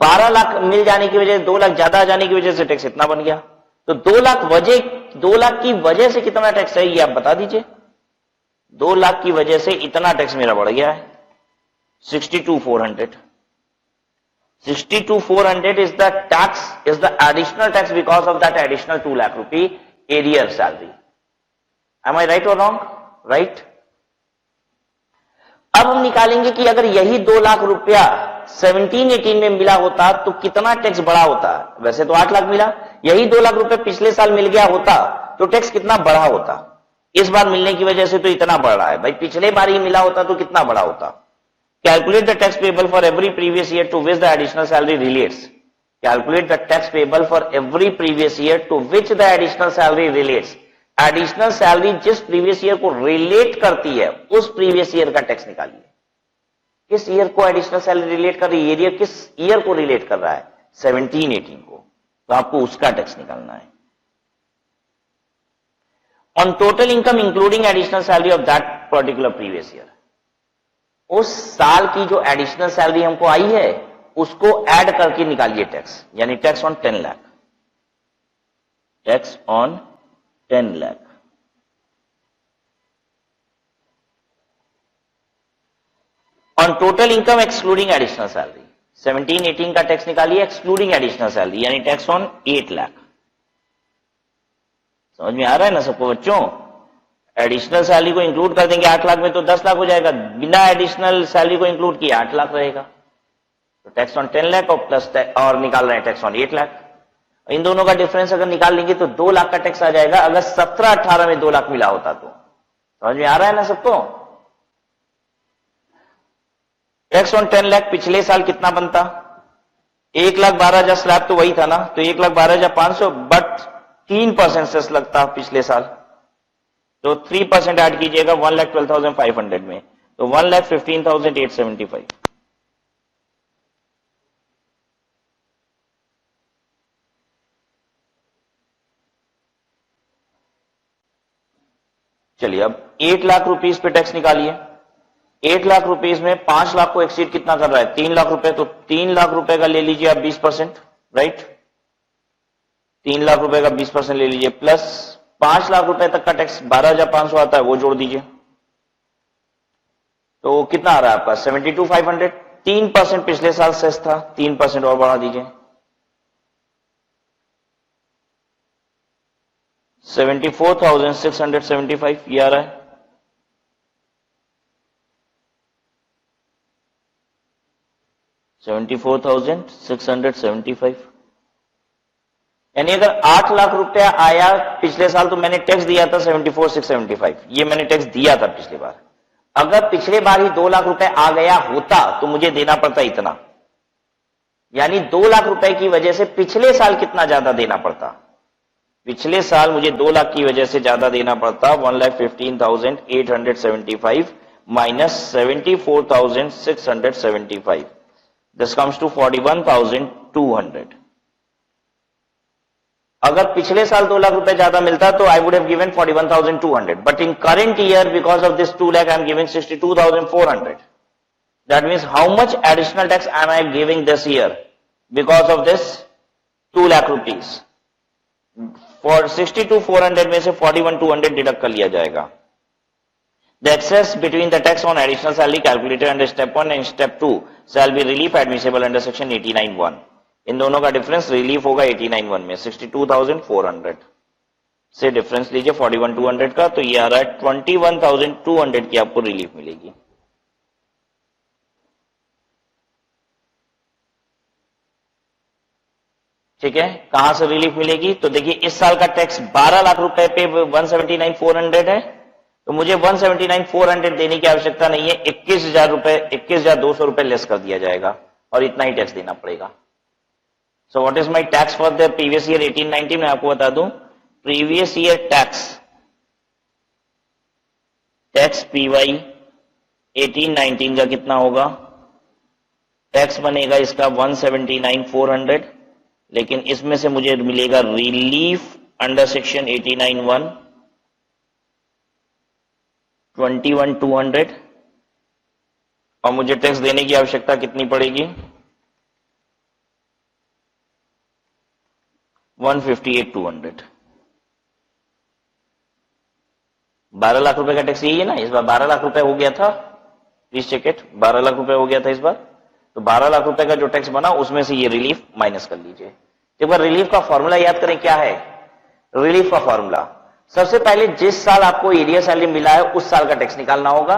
S1: 12 लाख मिल जाने की वजह से 2 लाख ज्यादा आ जाने की वजह से टैक्स इतना बन गया। तो 2 लाख की वजह से कितना टैक्स है ये आप बता दीजिए। 2 लाख की वजह से इतना टैक्स मेरा बढ़ गया है, 62,400। 62,400 is the tax, is the additional tax because of that additional 2 lakh rupee arrear salary. Am I right or wrong? Right? अब हम निकालेंगे कि अगर यही 2 लाख रुपया 17-18 में मिला होता तो कितना टैक्स बढ़ा होता। वैसे तो 8 लाख मिला, यही 2 लाख रुपए पिछले साल मिल गया होता तो टैक्स कितना बढ़ा होता। इस बार मिलने की वजह से तो इतना बढ़ रहा है भाई, पिछले बार ही मिला होता तो कितना बढ़ा होता। Calculate the tax payable for every previous year to which the additional salary relates. Calculate the tax payable for every previous year to which the additional salary relates. Additional salary जिस previous year को relate करती है उस previous year का tax निकालिए। किस year को additional salary relate कर रही है? एरियर किस ईयर को रिलेट कर रहा है? 17-18 को। तो आपको उसका टैक्स निकालना है। On total income including additional salary of that particular previous year, उस साल की जो एडिशनल सैलरी हमको आई है उसको ऐड करके निकालिए टैक्स, यानी tax on 10 lakh. Tax on 10 lakh. On total income excluding additional salary 17-18 का टैक्स निकालिए एक्सक्लूडिंग एडिशनल सैलरी, यानी टैक्स ऑन 8 लाख। समझ में आ रहा है ना सबको बच्चों? एडिशनल सैलरी को इंक्लूड कर देंगे 8 लाख में तो 10 लाख हो जाएगा, बिना एडिशनल सैलरी को इंक्लूड किए 8 लाख रहेगा। तो टैक्स ऑन 10 लाख और प्लस और निकाल रहे हैं टैक्स ऑन 8 लाख। इन दोनों का डिफरेंस अगर निकाल लेंगे तो 2 लाख का टैक्स आ जाएगा अगर 17-18 में 2 लाख मिला होता तो। समझ में आ रहा है ना सबको? टैक्स ऑन 10 लाख पिछले साल कितना बनता? 1,12,000 स्लैब तो वही था ना, तो 1,12,500 बट 3% सेस लगता पिछले साल, तो 3% ऐड कीजिएगा 1,12,500 में। तो 1,15,875। चलिए अब 8 लाख रुपीस पे टैक्स निकालिए। 8 लाख रुपीस में 5 लाख को एक्सीड कितना कर रहा है? 3 लाख रुपए। तो 3 लाख रुपए का ले लीजिए आप 20%, राइट? 3 लाख रुपए का 20% ले लीजिए, प्लस 5 लाख रुपए तक का टैक्स 12,500 आता है, वो जोड़ दीजिए। तो कितना आ रहा है आपका? 72,500। 3% पिछले साल सेस था, 3% और बढ़ा दीजिए, 74,675 ये आ रहा है। $74,675। यानी अगर 8 लाख रुपया आया पिछले साल तो मैंने टैक्स दिया था 74,675, ये मैंने टैक्स दिया था पिछली बार। अगर पिछले बार ही 2 लाख रुपए आ गया होता तो मुझे देना पड़ता इतना, यानी 2 लाख रुपए की वजह से पिछले साल कितना ज्यादा देना पड़ता? पिछले साल मुझे 2 लाख की वजह से ज्यादा देना पड़ता 1,15,875 माइनस 74,675, दिस कम्स टू 41,200। अगर पिछले साल 2 लाख रुपए ज्यादा मिलता तो I would have given 41,200, but in current year because of this 2 lakh I am giving 62,400। That means how much additional tax am I giving this year because of this 2 lakh rupees? For 62,400 में से 41,200 deduct कर लिया जाएगा। The excess between the tax on additional salary calculated under step 1 and step 2 shall be relief admissible under section 89(1). इन दोनों का difference relief होगा 89(1) में। 62,400 से डिफरेंस लीजिए 41,200 का, तो ये आ रहा है 21,200 की आपको रिलीफ मिलेगी। ठीक है, कहां से रिलीफ मिलेगी? तो देखिए इस साल का टैक्स 12 लाख रुपए पे 179,400 है, तो मुझे 179,400 देने की आवश्यकता नहीं है, 21,000 रुपए, 21,200 रुपए लेस कर दिया जाएगा और इतना ही टैक्स देना पड़ेगा। So what is my tax for the previous year 18-19? मैं आपको बता दूं, प्रीवियस ईयर टैक्स पीवाई 18-19 का कितना होगा? टैक्स बनेगा इसका 179,400, लेकिन इसमें से मुझे मिलेगा रिलीफ अंडर सेक्शन 89(1) 21,200, और मुझे टैक्स देने की आवश्यकता कितनी पड़ेगी? 158,200। 12 लाख रुपए का टैक्स यही है ना? इस बार 12 लाख रुपए हो गया था, प्लीज चेक इट, 12 लाख रुपए हो गया था इस बार। तो 12 लाख रुपए का जो टैक्स बना उसमें से ये रिलीफ माइनस कर लीजिए। एक बार रिलीफ का फॉर्मूला याद करें, क्या है रिलीफ का फॉर्मूला? सबसे पहले जिस साल आपको एरिया सैलरी मिला है उस साल का टैक्स निकालना होगा,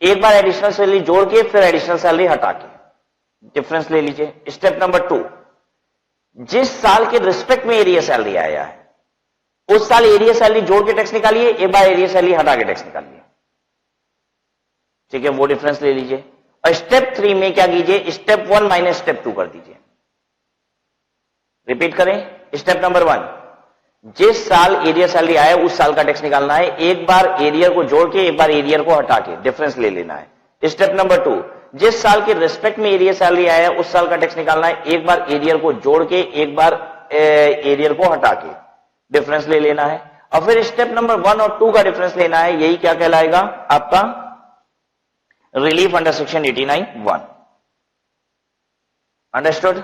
S1: एक बार एडिशनल सैलरी जोड़ के फिर एडिशनल सैलरी हटा के डिफरेंस ले लीजिए। स्टेप नंबर 2, जिस साल के रिस्पेक्ट में एरिया सैलरी आया है उस साल एरिया सैलरी जोड़ के टैक्स निकालिए, एक बार एरिया सैलरी हटा के टैक्स निकालिए। ठीक है, वो डिफरेंस ले लीजिए। और स्टेप 3 में क्या कीजिए? स्टेप 1 माइनस स्टेप 2 कर दीजिए। रिपीट करें, स्टेप नंबर 1, जिस साल एरिया सैलरी आया उस साल का टैक्स निकालना है, एक बार एरियर को जोड़ के एक बार एरियर को हटा के डिफरेंस ले लेना है। स्टेप नंबर 2, जिस साल के रिस्पेक्ट में एरिया सैलरी आया उस साल का टैक्स निकालना है, एक बार एरियर को जोड़ के एक बार एरियर को हटा के डिफरेंस ले लेना है। और फिर स्टेप नंबर 1 और 2 का डिफरेंस लेना है, यही क्या कहलाएगा? आपका रिलीफ अंडर सेक्शन 89(1). अंडरस्टूड?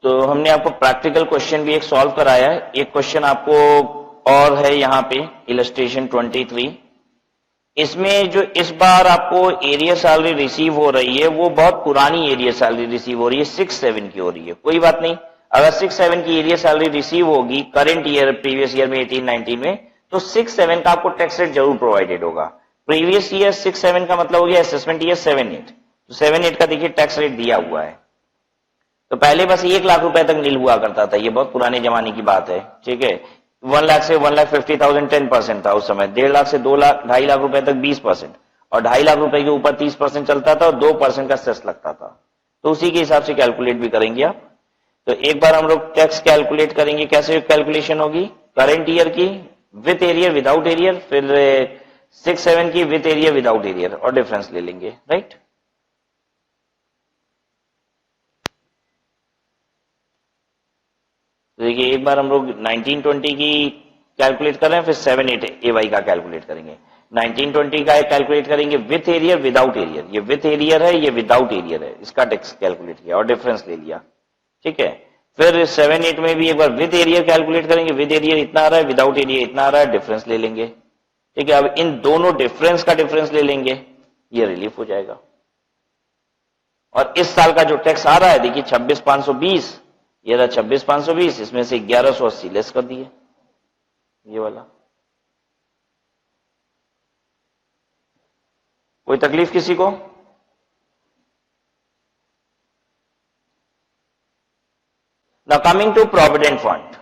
S1: तो हमने आपको प्रैक्टिकल क्वेश्चन भी एक सॉल्व कराया है। एक क्वेश्चन आपको और है यहाँ पे इलस्ट्रेशन 23। इसमें जो इस बार आपको एरिया सैलरी रिसीव हो रही है वो बहुत पुरानी एरिया सैलरी रिसीव हो रही है, 6-7 की हो रही है। कोई बात नहीं, अगर 6-7 की एरिया सैलरी रिसीव होगी करंट ईयर प्रीवियस ईयर में 18-19 में, तो 6-7 का आपको टैक्स रेट जरूर प्रोवाइडेड होगा। प्रीवियस ईयर 6-7 का मतलब हो गया असेसमेंट ईयर 7-8, तो 7-8 का देखिए टैक्स रेट दिया हुआ है। तो पहले बस 1 लाख रुपए तक नील हुआ करता था, ये बहुत पुराने जमाने की बात है। ठीक है, 1 लाख से 1,50,000 10% था उस समय, 1.5 लाख से 2 लाख 2.5 लाख रुपए तक 20%, और 2.5 लाख रुपए के ऊपर 30% चलता था और 2% का सेस लगता था। तो उसी के हिसाब से कैलकुलेट भी करेंगे आप। तो एक बार हम लोग टैक्स कैलकुलेट करेंगे, कैसे कैलकुलेशन होगी, करंट ईयर की विथ एरियर विदाउट एरियर, फिर 6-7 की विथ एरियर विदाउट एरियर, और डिफरेंस ले लेंगे, राइट। तो देखिए एक बार हम लोग 1920 की कैलकुलेट कर रहे हैं, फिर 7-8 AY का कैलकुलेट करेंगे। 1920 का कैलकुलेट करेंगे विथ एरियर विदाउट एरियर, ये विथ एरियर है, ये विदाउट एरियर है, इसका टैक्स कैलकुलेट किया और डिफरेंस ले लिया, ठीक है। फिर 7-8 में भी एक बार विथ एरियर कैलकुलेट करेंगे, विथ एरियर इतना आ रहा है, विदाउट एरियर इतना आ रहा है, डिफरेंस ले लेंगे, ठीक है। अब इन दोनों डिफरेंस का डिफरेंस ले लेंगे, ये रिलीफ हो जाएगा। और इस साल का जो टैक्स आ रहा है देखिए 26,520, ये रहा 26,520, इसमें से 1180 लेस कर दिए, ये वाला। कोई तकलीफ किसी को? Now coming to Provident Fund.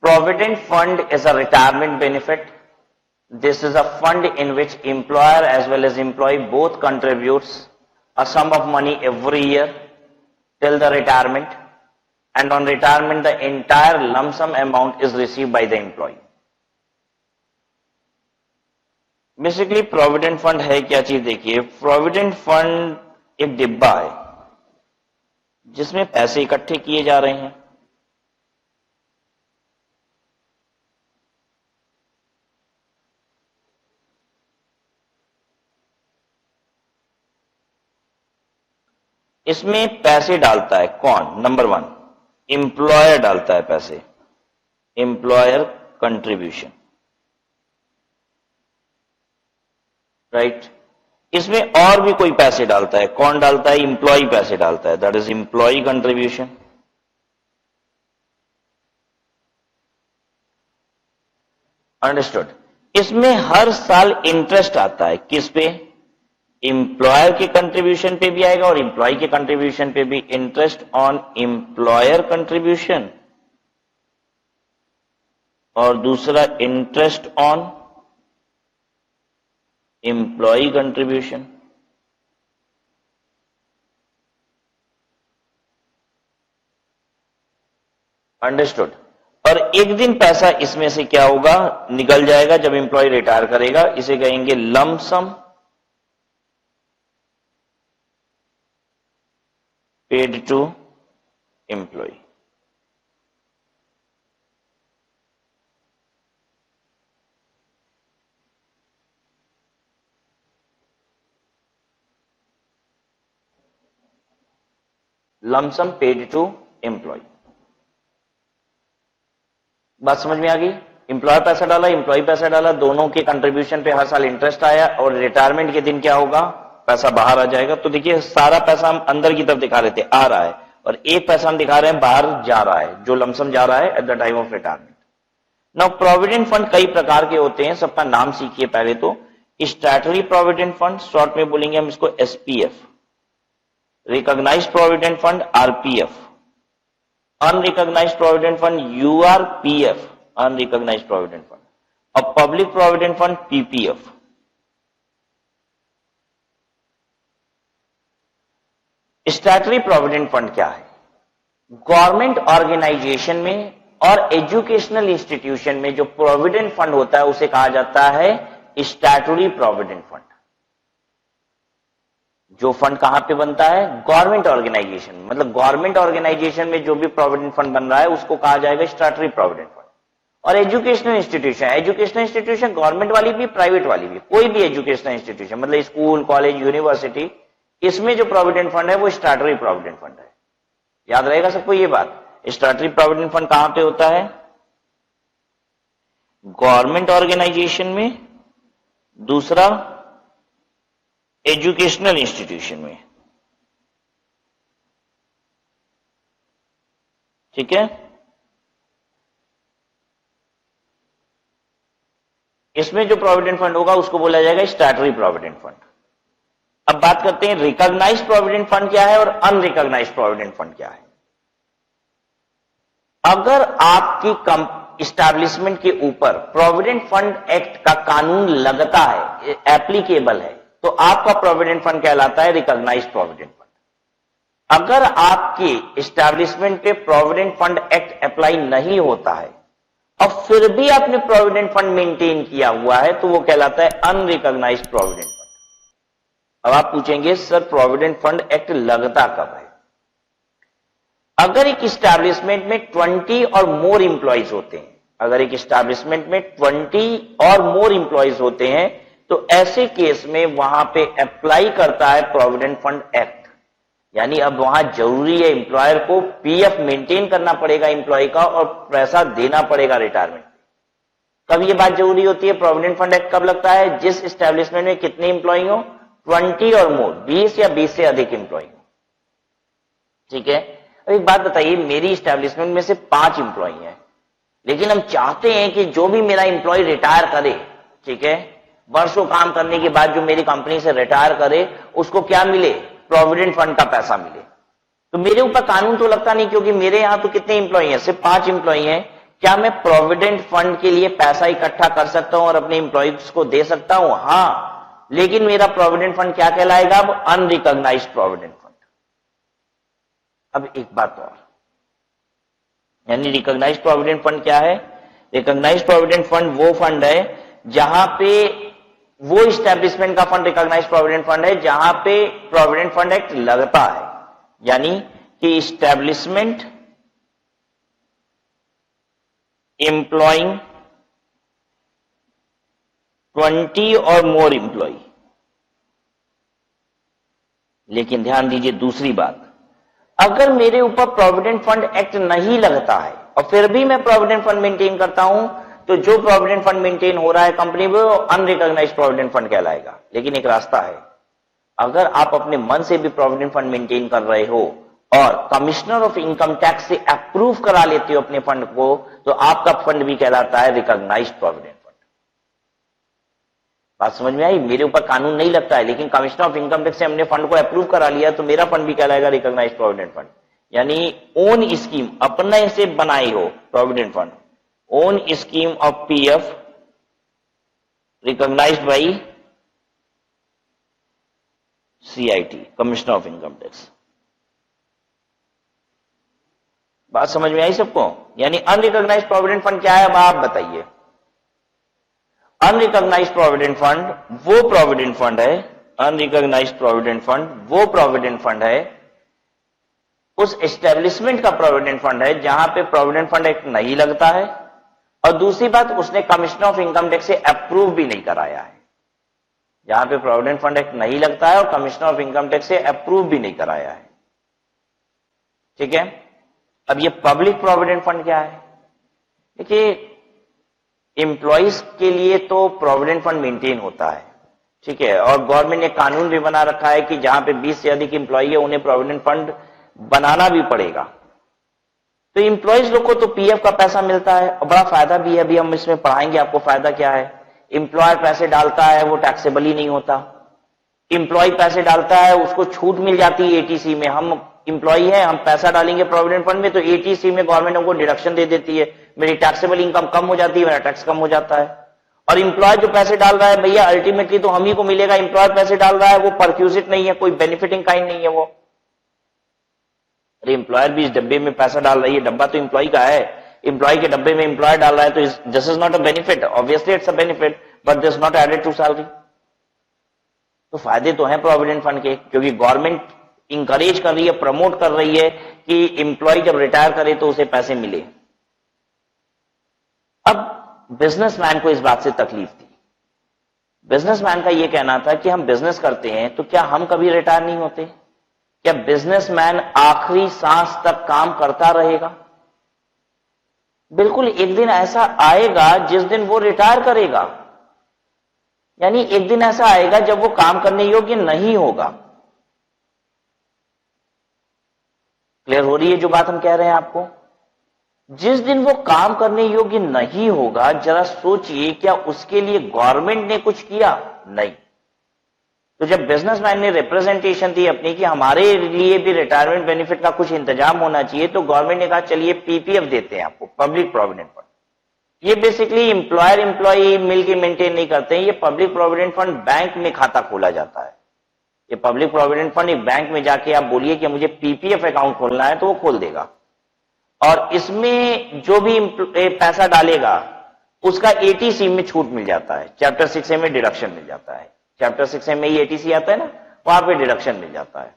S1: Provident Fund is a retirement benefit. This is a fund in which employer as well as employee both contributes a sum of money every year till the retirement, and on retirement the entire lump sum amount is received by the employee. Basically provident fund है क्या चीज, देखिए provident fund एक डिब्बा है जिसमें पैसे इकट्ठे किए जा रहे हैं। इसमें पैसे डालता है कौन? नंबर 1 एम्प्लॉयर डालता है पैसे, एम्प्लॉयर कंट्रीब्यूशन, राइट। इसमें और भी कोई पैसे डालता है, कौन डालता है? एम्प्लॉय पैसे डालता है, that is employ contribution. Understood. इसमें हर साल इंटरेस्ट आता है, किस पे? एम्प्लॉयर के कंट्रीब्यूशन पे भी आएगा और एम्प्लॉय के कंट्रीब्यूशन पे भी। इंटरेस्ट ऑन एम्प्लॉयर कंट्रीब्यूशन, और दूसरा interest on employ contribution. Understood. और एक दिन पैसा इसमें से क्या होगा, निकल जाएगा जब एम्प्लॉय रिटायर करेगा, इसे कहेंगे lump sum paid to employ. Lump sum paid to employ. बात समझ में आ गई? एम्प्लॉयर पैसा डाला, एम्प्लॉय पैसा डाला, दोनों के कंट्रीब्यूशन पे हर साल इंटरेस्ट आया, और रिटायरमेंट के दिन क्या होगा, पैसा बाहर आ जाएगा। तो देखिए सारा पैसा हम अंदर की तरफ दिखा रहे थे, आ रहा है, और एक पैसा हम दिखा रहे हैं बाहर जा रहा है, जो लमसम जा रहा है eight the time of retirement. Now provident fund कई प्रकार के होते हैं, सबका नाम सीखिए पहले तो। स्टैट्यूटरी प्रोविडेंट फंड, शॉर्ट में बोलेंगे हम इसको SPF. Recognised provident fund RPF. Unrecognised provident fund URPF, unrecognised provident fund. और public provident fund PPF. Statutory provident fund क्या है? गवर्नमेंट ऑर्गेनाइजेशन में और एजुकेशनल इंस्टीट्यूशन में जो प्रोविडेंट फंड होता है उसे कहा जाता है स्टैट्यूटरी प्रोविडेंट फंड। जो फंड कहां पे बनता है? गवर्नमेंट ऑर्गेनाइजेशन, मतलब गवर्नमेंट ऑर्गेनाइजेशन में जो भी प्रोविडेंट फंड बन रहा है उसको कहा जाएगा स्टैट्यूटरी प्रोविडेंट फंड। और educational institution, educational institution government वाली भी प्राइवेट वाली भी, कोई भी एजुकेशनल इंस्टीट्यूशन मतलब स्कूल कॉलेज यूनिवर्सिटी, इसमें जो प्रोविडेंट फंड है वो स्टैट्यूटरी प्रोविडेंट फंड है। याद रहेगा सबको ये बात। स्टैट्यूटरी प्रोविडेंट फंड कहां पे होता है? गवर्नमेंट ऑर्गेनाइजेशन में, दूसरा एजुकेशनल इंस्टीट्यूशन में, ठीक है। इसमें जो प्रोविडेंट फंड होगा उसको बोला जाएगा स्टैट्यूटरी प्रोविडेंट फंड। अब बात करते हैं रिकॉग्नाइज्ड प्रोविडेंट फंड क्या है और अनरिकॉग्नाइज्ड प्रोविडेंट फंड क्या है। अगर आपकी इस्टेब्लिशमेंट के ऊपर प्रोविडेंट फंड एक्ट का कानून लगता है, एप्लीकेबल है, तो आपका प्रोविडेंट फंड कहलाता है रिकॉग्नाइज्ड प्रोविडेंट फंड। अगर आपके इस्टेब्लिशमेंट पे प्रोविडेंट फंड एक्ट अप्लाई नहीं होता है और फिर भी आपने प्रोविडेंट फंड मेंटेन किया हुआ है, तो वो कहलाता है अनरिकॉग्नाइज्ड प्रोविडेंट फंड। अब आप पूछेंगे सर प्रोविडेंट फंड एक्ट लगता कब है? अगर एक इस्टेब्लिशमेंट में 20 और मोर इंप्लॉइज होते हैं, अगर एक इस्टेब्लिशमेंट में 20 और मोर इंप्लॉइज होते हैं, तो ऐसे केस में वहां पे अप्लाई करता है प्रोविडेंट फंड एक्ट। यानी अब वहां जरूरी है इंप्लॉयर को पीएफ मेंटेन करना पड़ेगा इंप्लॉय का और पैसा देना पड़ेगा रिटायरमेंट। कब ये बात जरूरी होती है? प्रोविडेंट फंड एक्ट कब लगता है? जिस एस्टेब्लिशमेंट में कितने इंप्लॉय हो? 20 और मोर, 20 या 20 से अधिक इंप्लॉय हो। ठीक है। अब एक बात बताइए, मेरी एस्टेब्लिशमेंट में से 5 इंप्लॉय हैं, लेकिन हम चाहते हैं कि जो भी मेरा इंप्लॉय रिटायर करे, ठीक है, वर्षों काम करने के बाद जो मेरी कंपनी से रिटायर करे, उसको क्या मिले? प्रोविडेंट फंड का पैसा मिले। तो मेरे ऊपर कानून तो लगता नहीं, क्योंकि मेरे यहां तो कितने इंप्लॉय हैं? सिर्फ 5 इंप्लॉय हैं। क्या मैं प्रोविडेंट फंड के लिए पैसा इकट्ठा कर सकता हूं और अपने इंप्लॉयज को दे सकता हूं? हां, लेकिन मेरा प्रोविडेंट फंड क्या कहलाएगा? अब अनरिकॉग्नाइज्ड प्रोविडेंट फंड। अब एक बात और, यानी रिकॉग्नाइज्ड प्रोविडेंट फंड क्या है? रिकॉग्नाइज्ड प्रोविडेंट फंड वो फंड है जहां पे वो इस्टेब्लिशमेंट का फंड रिकॉग्नाइज्ड प्रोविडेंट फंड है जहां पे प्रोविडेंट फंड एक्ट लगता है। यानी कि इस्टेब्लिशमेंट एम्प्लॉइंग 20 और मोर इंप्लॉय। लेकिन ध्यान दीजिए दूसरी बात, अगर मेरे ऊपर प्रोविडेंट फंड एक्ट नहीं लगता है और फिर भी मैं प्रोविडेंट फंड मेंटेन करता हूं, तो जो प्रोविडेंट फंड मेंटेन हो रहा है कंपनी में, वो अनरिकॉग्नाइज्ड प्रोविडेंट फंड कहलाएगा। लेकिन एक रास्ता है, अगर आप अपने मन से भी प्रोविडेंट फंड मेंटेन कर रहे हो और कमिश्नर ऑफ इनकम टैक्स से अप्रूव करा लेते हो अपने फंड को, तो आपका फंड भी कहलाता है रिकॉग्नाइज्ड प्रोविडेंट फंड। बात समझ में आई? मेरे ऊपर कानून नहीं लगता है, लेकिन कमिश्नर ऑफ इनकम टैक्स से हमने फंड को अप्रूव करा लिया, तो मेरा फंड भी कहलाएगा रिकॉग्नाइज्ड प्रोविडेंट फंड। यानी ओन स्कीम, अपने से बनाई हो provident fund, own scheme of PF recognised by CIT, commissioner of income tax. बात समझ में आई सबको? यानी अनरिकॉग्नाइज्ड प्रोविडेंट फंड क्या है? अब आप बताइए। अनरिकॉग्नाइज्ड प्रोविडेंट फंड वो प्रोविडेंट फंड है, अनरिकॉग्नाइज्ड प्रोविडेंट फंड वो प्रोविडेंट फंड है, उस एस्टेब्लिशमेंट का प्रोविडेंट फंड है जहां पे प्रोविडेंट फंड एक्ट नहीं लगता है, और दूसरी बात, उसने कमिश्नर ऑफ इनकम टैक्स से अप्रूव भी नहीं कराया है। जहां पे प्रोविडेंट फंड एक्ट नहीं लगता है और कमिश्नर ऑफ इनकम टैक्स से अप्रूव भी नहीं कराया है। ठीक है। अब ये पब्लिक प्रोविडेंट फंड क्या है? देखिए, एम्प्लॉइज के लिए तो प्रोविडेंट फंड मेंटेन होता है, ठीक है, और गवर्नमेंट ने कानून भी बना रखा है कि जहां पे 20 से अधिक एम्प्लॉई है उन्हें प्रोविडेंट फंड बनाना भी पड़ेगा। तो एम्प्लॉइज लोग को तो पीएफ का पैसा मिलता है और बड़ा फायदा भी है। अभी हम इसमें पढ़ाएंगे आपको फायदा क्या है। एम्प्लॉयर पैसे डालता है, वो टैक्सेबल ही नहीं होता। एम्प्लॉय पैसे डालता है, उसको छूट मिल जाती है एटीसी में। हम एम्प्लॉय है, हम पैसा डालेंगे प्रोविडेंट फंड में, तो एटीसी में गवर्नमेंट हमको डिडक्शन दे देती है, मेरी टैक्सेबल इनकम कम हो जाती है, मेरा टैक्स कम हो जाता है। और एम्प्लॉय जो पैसे डाल रहा है, भैया अल्टीमेटली तो हम ही को मिलेगा। एम्प्लॉय पैसे डाल रहा है, वो परक्यूजिट नहीं है, कोई बेनिफिटिंग काइंड नहीं है वो। अरे एम्प्लॉयर भी इस डब्बे में पैसा डाल रही है, डब्बा तो एम्प्लॉय का है, एम्प्लॉय के डब्बे में एम्प्लॉयर डाल रहा है, तो this is not a benefit. Obviously it's a benefit, but this not added to salary. तो फायदे तो हैं प्रोविडेंट फंड के, क्योंकि गवर्नमेंट इंकरेज कर रही है, प्रमोट कर रही है कि एम्प्लॉय जब रिटायर करे तो उसे पैसे मिले। अब बिजनेसमैन को इस बात से तकलीफ थी। बिजनेसमैन का यह कहना था कि हम बिजनेस करते हैं तो क्या हम कभी रिटायर नहीं होते? क्या बिजनेसमैन आखिरी सांस तक काम करता रहेगा? बिल्कुल, एक दिन ऐसा आएगा जिस दिन वो रिटायर करेगा। यानी एक दिन ऐसा आएगा जब वो काम करने योग्य नहीं होगा। क्लियर हो रही है जो बात हम कह रहे हैं आपको? जिस दिन वो काम करने योग्य नहीं होगा, जरा सोचिए, क्या उसके लिए गवर्नमेंट ने कुछ किया? नहीं। तो जब बिजनेसमैन ने रिप्रेजेंटेशन दी अपनी कि हमारे लिए भी रिटायरमेंट बेनिफिट का कुछ इंतजाम होना चाहिए, तो गवर्नमेंट ने कहा चलिए पीपीएफ देते हैं आपको, पब्लिक प्रोविडेंट फंड। ये बेसिकली एम्प्लॉयर एम्प्लॉय मिलके मेंटेन नहीं करते हैं, ये पब्लिक प्रोविडेंट फंड बैंक में खाता खोला जाता है। ये पब्लिक प्रोविडेंट फंड एक बैंक में जाके आप बोलिए कि मुझे पीपीएफ अकाउंट खोलना है तो वो खोल देगा, और इसमें जो भी पैसा डालेगा उसका एटीसी में छूट मिल जाता है, चैप्टर 6A में डिडक्शन मिल जाता है। चैप्टर 6A में ही एटीसी आता है ना, वहां पे डिडक्शन मिल जाता है।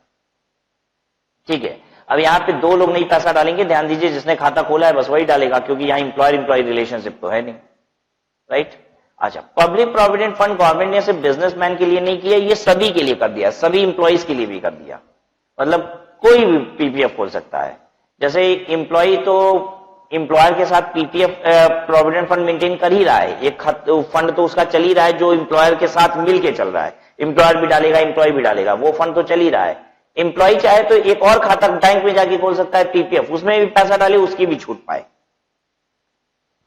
S1: ठीक है, अब यहां पे दो लोग नहीं पैसा डालेंगे, ध्यान दीजिए, जिसने खाता खोला है बस वही डालेगा, क्योंकि यहां एम्प्लॉयर एम्प्लॉय रिलेशनशिप तो है नहीं, राइट। अच्छा, पब्लिक प्रोविडेंट फंड गवर्नमेंट ने सिर्फ बिजनेसमैन के लिए नहीं किया, ये सभी के लिए कर दिया, सभी इंप्लॉइज के लिए भी कर दिया। मतलब कोई भी पीपीएफ खोल सकता है। जैसे एम्प्लॉय तो एम्प्लॉयर के साथ पीपीएफ प्रोविडेंट फंड मेंटेन कर ही रहा है, एक फंड तो उसका चल ही रहा है जो एम्प्लॉयर के साथ मिलके चल रहा है, एम्प्लॉयर भी डालेगा एम्प्लॉय भी डालेगा, वो फंड तो चल ही रहा है। एम्प्लॉय चाहे तो एक और खाता बैंक में जाके खोल सकता है पीपीएफ, उसमें भी पैसा डाले, उसकी भी छूट पाए।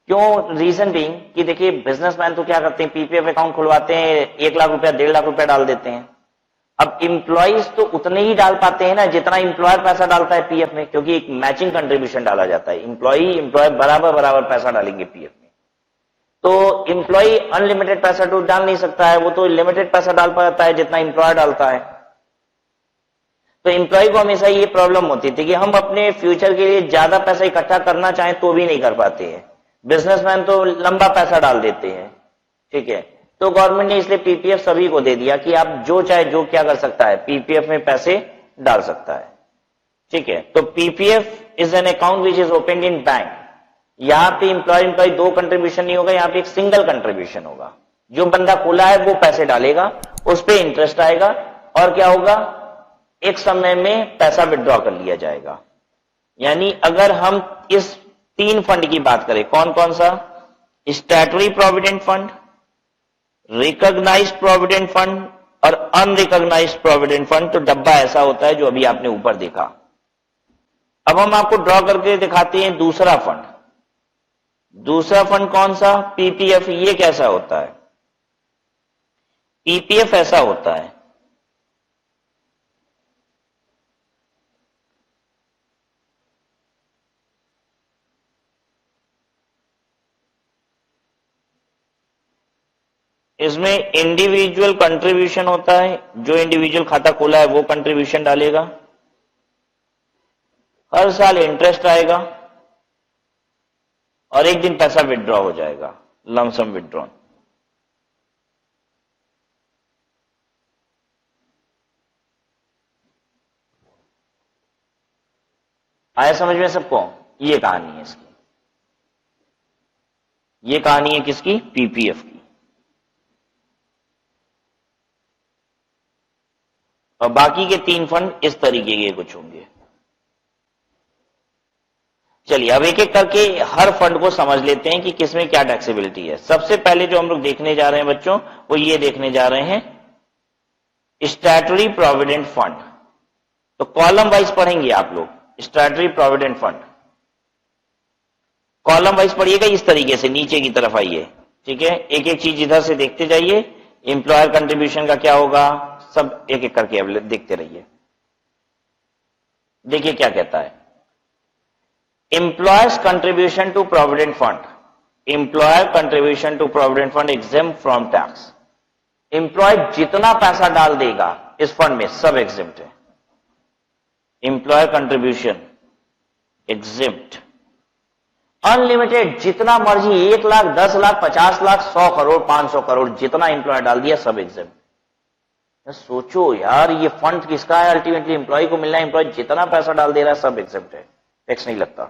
S1: क्यों? रीजन बीइंग कि देखिए बिजनेसमैन तो क्या करते हैं, पीपीएफ अकाउंट खुलवाते हैं, 1 लाख रुपया 1.5 लाख रुपया डाल देते हैं। अब एम्प्लॉइज तो उतने ही डाल पाते हैं ना जितना एम्प्लॉयर पैसा डालता है पीएफ में, क्योंकि एक मैचिंग कंट्रीब्यूशन डाला जाता है, एम्प्लॉय बराबर पैसा डालेंगे पीएफ में। तो एम्प्लॉय अनलिमिटेड पैसा तो डाल नहीं सकता है, वो तो लिमिटेड पैसा डाल पाता है जितना एम्प्लॉयर डालता है। तो एम्प्लॉय को हमेशा ये प्रॉब्लम होती थी कि हम अपने फ्यूचर के लिए ज्यादा पैसा इकट्ठा करना चाहें तो भी नहीं कर पाते हैं। बिजनेसमैन तो लंबा पैसा डाल देते हैं, ठीक है। तो गवर्नमेंट ने इसलिए पीपीएफ सभी को दे दिया कि आप जो चाहे जो क्या कर सकता है, पीपीएफ में पैसे डाल सकता है, ठीक है। तो PPF is an account which is open in bank. यहां पे एम्प्लॉय दो कंट्रीब्यूशन नहीं होगा, यहां पे एक सिंगल कंट्रीब्यूशन होगा। जो बंदा खोला है वो पैसे डालेगा, उस पर इंटरेस्ट आएगा, और क्या होगा, एक समय में पैसा विड्रॉ कर लिया जाएगा। यानी अगर हम इस 3 फंड की बात करें, कौन कौन सा, statutory provident fund, recognised provident fund और अनरिकॉग्नाइज्ड प्रोविडेंट फंड, तो डब्बा ऐसा होता है जो अभी आपने ऊपर देखा। अब हम आपको ड्रॉ करके दिखाते हैं दूसरा फंड। दूसरा फंड कौन सा, पीपीएफ। ये कैसा होता है, पीपीएफ ऐसा होता है, इसमें इंडिविजुअल कंट्रीब्यूशन होता है, जो इंडिविजुअल खाता खोला है वो कंट्रीब्यूशन डालेगा, हर साल इंटरेस्ट आएगा, और एक दिन पैसा विड्रॉ हो जाएगा, लमसम विड्रॉ। आया समझ में सबको? ये कहानी है इसकी, ये कहानी है किसकी, पीपीएफ की। और बाकी के 3 फंड इस तरीके के कुछ होंगे। चलिए अब एक एक करके हर फंड को समझ लेते हैं कि किसमें क्या टैक्सेबिलिटी है। सबसे पहले जो हम लोग देखने जा रहे हैं बच्चों, वो ये देखने जा रहे हैं स्टैट्यूटरी प्रोविडेंट फंड। तो कॉलम वाइज पढ़ेंगे आप लोग, statutory provident fund column wise पढ़िएगा, इस तरीके से नीचे की तरफ आइए, ठीक है। एक एक चीज इधर से देखते जाइए, एम्प्लॉयर कंट्रीब्यूशन का क्या होगा, सब एक एक करके देखते रहिए। देखिए क्या कहता है, employer's contribution to provident fund, employer contribution to provident fund exempt from tax. Employee जितना पैसा डाल देगा इस फंड में सब एग्जेम्प्ट है। एम्प्लॉयर कंट्रीब्यूशन एग्जेम्प्ट, अनलिमिटेड, जितना मर्जी 1 लाख 10 लाख 50 लाख 100 करोड़ 500 करोड़ जितना एम्प्लॉय डाल दिया सब एग्जेम्प्ट। सोचो यार, ये फंड किसका है, अल्टीमेटली एम्प्लॉय को मिलना है। एम्प्लॉय जितना पैसा डाल दे रहा है सब एग्जेम्प्ट है, टैक्स नहीं लगता।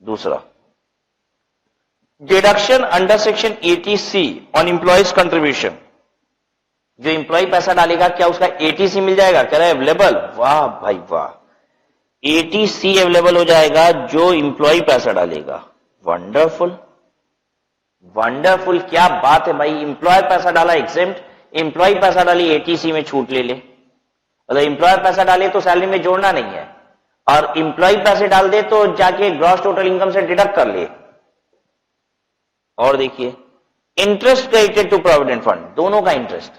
S1: दूसरा, deduction under section 80C on employees contribution. जो एम्प्लॉय पैसा डालेगा क्या उसका 80C मिल जाएगा, कह रहा है अवेलेबल। वाह भाई वाह, 80C अवेलेबल हो जाएगा जो एम्प्लॉय पैसा डालेगा। वंडरफुल वंडरफुल, क्या बात है भाई। एम्प्लॉयर पैसा डाला एग्जेम्प्ट, एम्प्लॉय पैसा डाली 80C में छूट ले ले। मतलब एम्प्लॉयर पैसा डाले तो सैलरी में जोड़ना नहीं है, और एम्प्लॉय पैसे डाल दे तो जाके ग्रॉस टोटल इनकम से डिडक्ट कर ले। और देखिए, interest credited to provident fund, दोनों का इंटरेस्ट,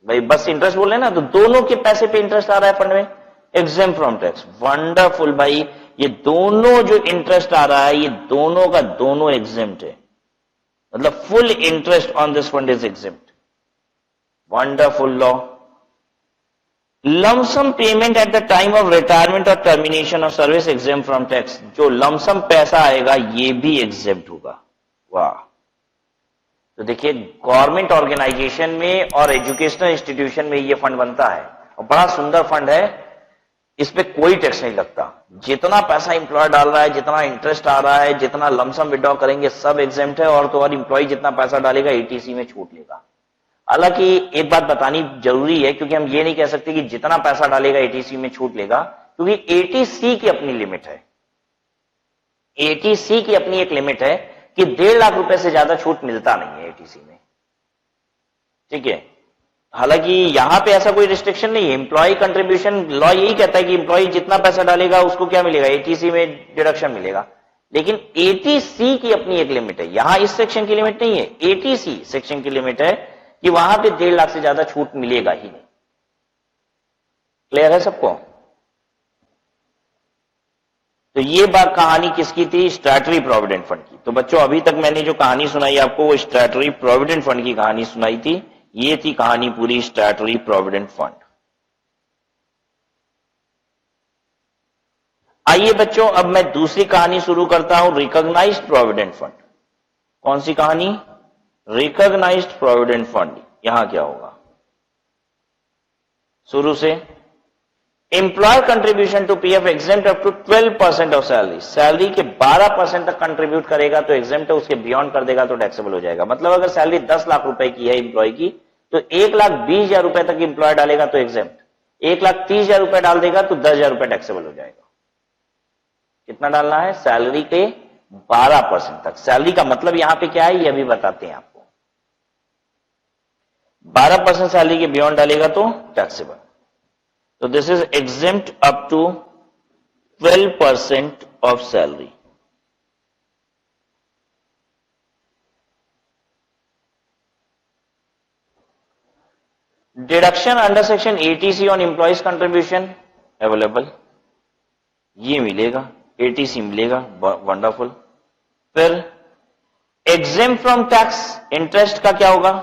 S1: भाई बस इंटरेस्ट बोल रहे ना, तो दोनों के पैसे पे इंटरेस्ट आ रहा है फंड में, एग्जेम्प्ट फ्रॉम टैक्स। वंडरफुल भाई, ये दोनों जो इंटरेस्ट आ रहा है ये दोनों का दोनों एग्जेम्प्ट है, मतलब full interest on this fund is exempt. Wonderful law. Lump sum payment at the time of retirement और termination of service exempt from tax. जो लमसम पैसा आएगा ये भी एग्जेम्प्ट होगा। वाह। तो देखिए गवर्नमेंट ऑर्गेनाइजेशन में और एजुकेशनल इंस्टीट्यूशन में ये फंड बनता है और बड़ा सुंदर फंड है, इस पे कोई टैक्स नहीं लगता। जितना पैसा इंप्लॉय डाल रहा है, जितना इंटरेस्ट आ रहा है, जितना लमसम विड्रॉ करेंगे सब एग्जेम्प्ट है, और तो और इंप्लॉय जितना पैसा डालेगा एटीसी में छूट लेगा। हालांकि एक बात बतानी जरूरी है, क्योंकि हम ये नहीं कह सकते कि जितना पैसा डालेगा एटीसी में छूट लेगा, क्योंकि एटीसी की अपनी लिमिट है। एटीसी की अपनी एक लिमिट है कि 1.5 लाख रुपए से ज्यादा छूट मिलता नहीं है एटीसी में, ठीक है। हालांकि यहां पे ऐसा कोई रिस्ट्रिक्शन नहीं है, एम्प्लॉय कंट्रीब्यूशन लॉ यही कहता है कि एम्प्लॉय जितना पैसा डालेगा उसको क्या मिलेगा, एटीसी में डिडक्शन मिलेगा। लेकिन एटीसी की अपनी एक लिमिट है, यहां इस सेक्शन की लिमिट नहीं है, एटीसी सेक्शन की लिमिट है कि वहां पे 1.5 लाख से ज्यादा छूट मिलेगा ही नहीं। क्लियर है सबको? तो ये बात कहानी किसकी थी, स्टैट्यूटरी प्रोविडेंट फंड की। तो बच्चों अभी तक मैंने जो कहानी सुनाई आपको वो स्टैट्यूटरी प्रोविडेंट फंड की कहानी सुनाई थी, ये थी कहानी पूरी स्टैट्यूटरी प्रोविडेंट फंड। आइए बच्चों अब मैं दूसरी कहानी शुरू करता हूं, रिकॉग्नाइज्ड प्रोविडेंट फंड। कौन सी कहानी, रिकॉग्नाइज्ड प्रोविडेंट फंड। यहां क्या होगा शुरू से, employer contribution to PF exempt up to 12% of salary. Salary के 12% तक कंट्रीब्यूट करेगा तो एग्जेम्प्ट है, उसके बियॉन्ड कर देगा तो टैक्सेबल हो जाएगा। मतलब अगर सैलरी 10 लाख रुपए की है एम्प्लॉय की, तो 1,20,000 रुपए तक एम्प्लॉय डालेगा तो एग्जेम्प्ट, 1,30,000 रुपए डाल देगा तो 10,000 रुपए टैक्सेबल हो जाएगा। कितना डालना है, सैलरी के 12% तक। सैलरी का मतलब यहां पे क्या है ये अभी बताते हैं आपको। 12% सैलरी के बियॉन्ड डालेगा तो taxable. So this is exempt up to 12% of salary. Deduction under section 80C on employees contribution available. ये मिलेगा, 80C मिलेगा, वंडरफुल। फिर exempt from tax, interest का क्या होगा,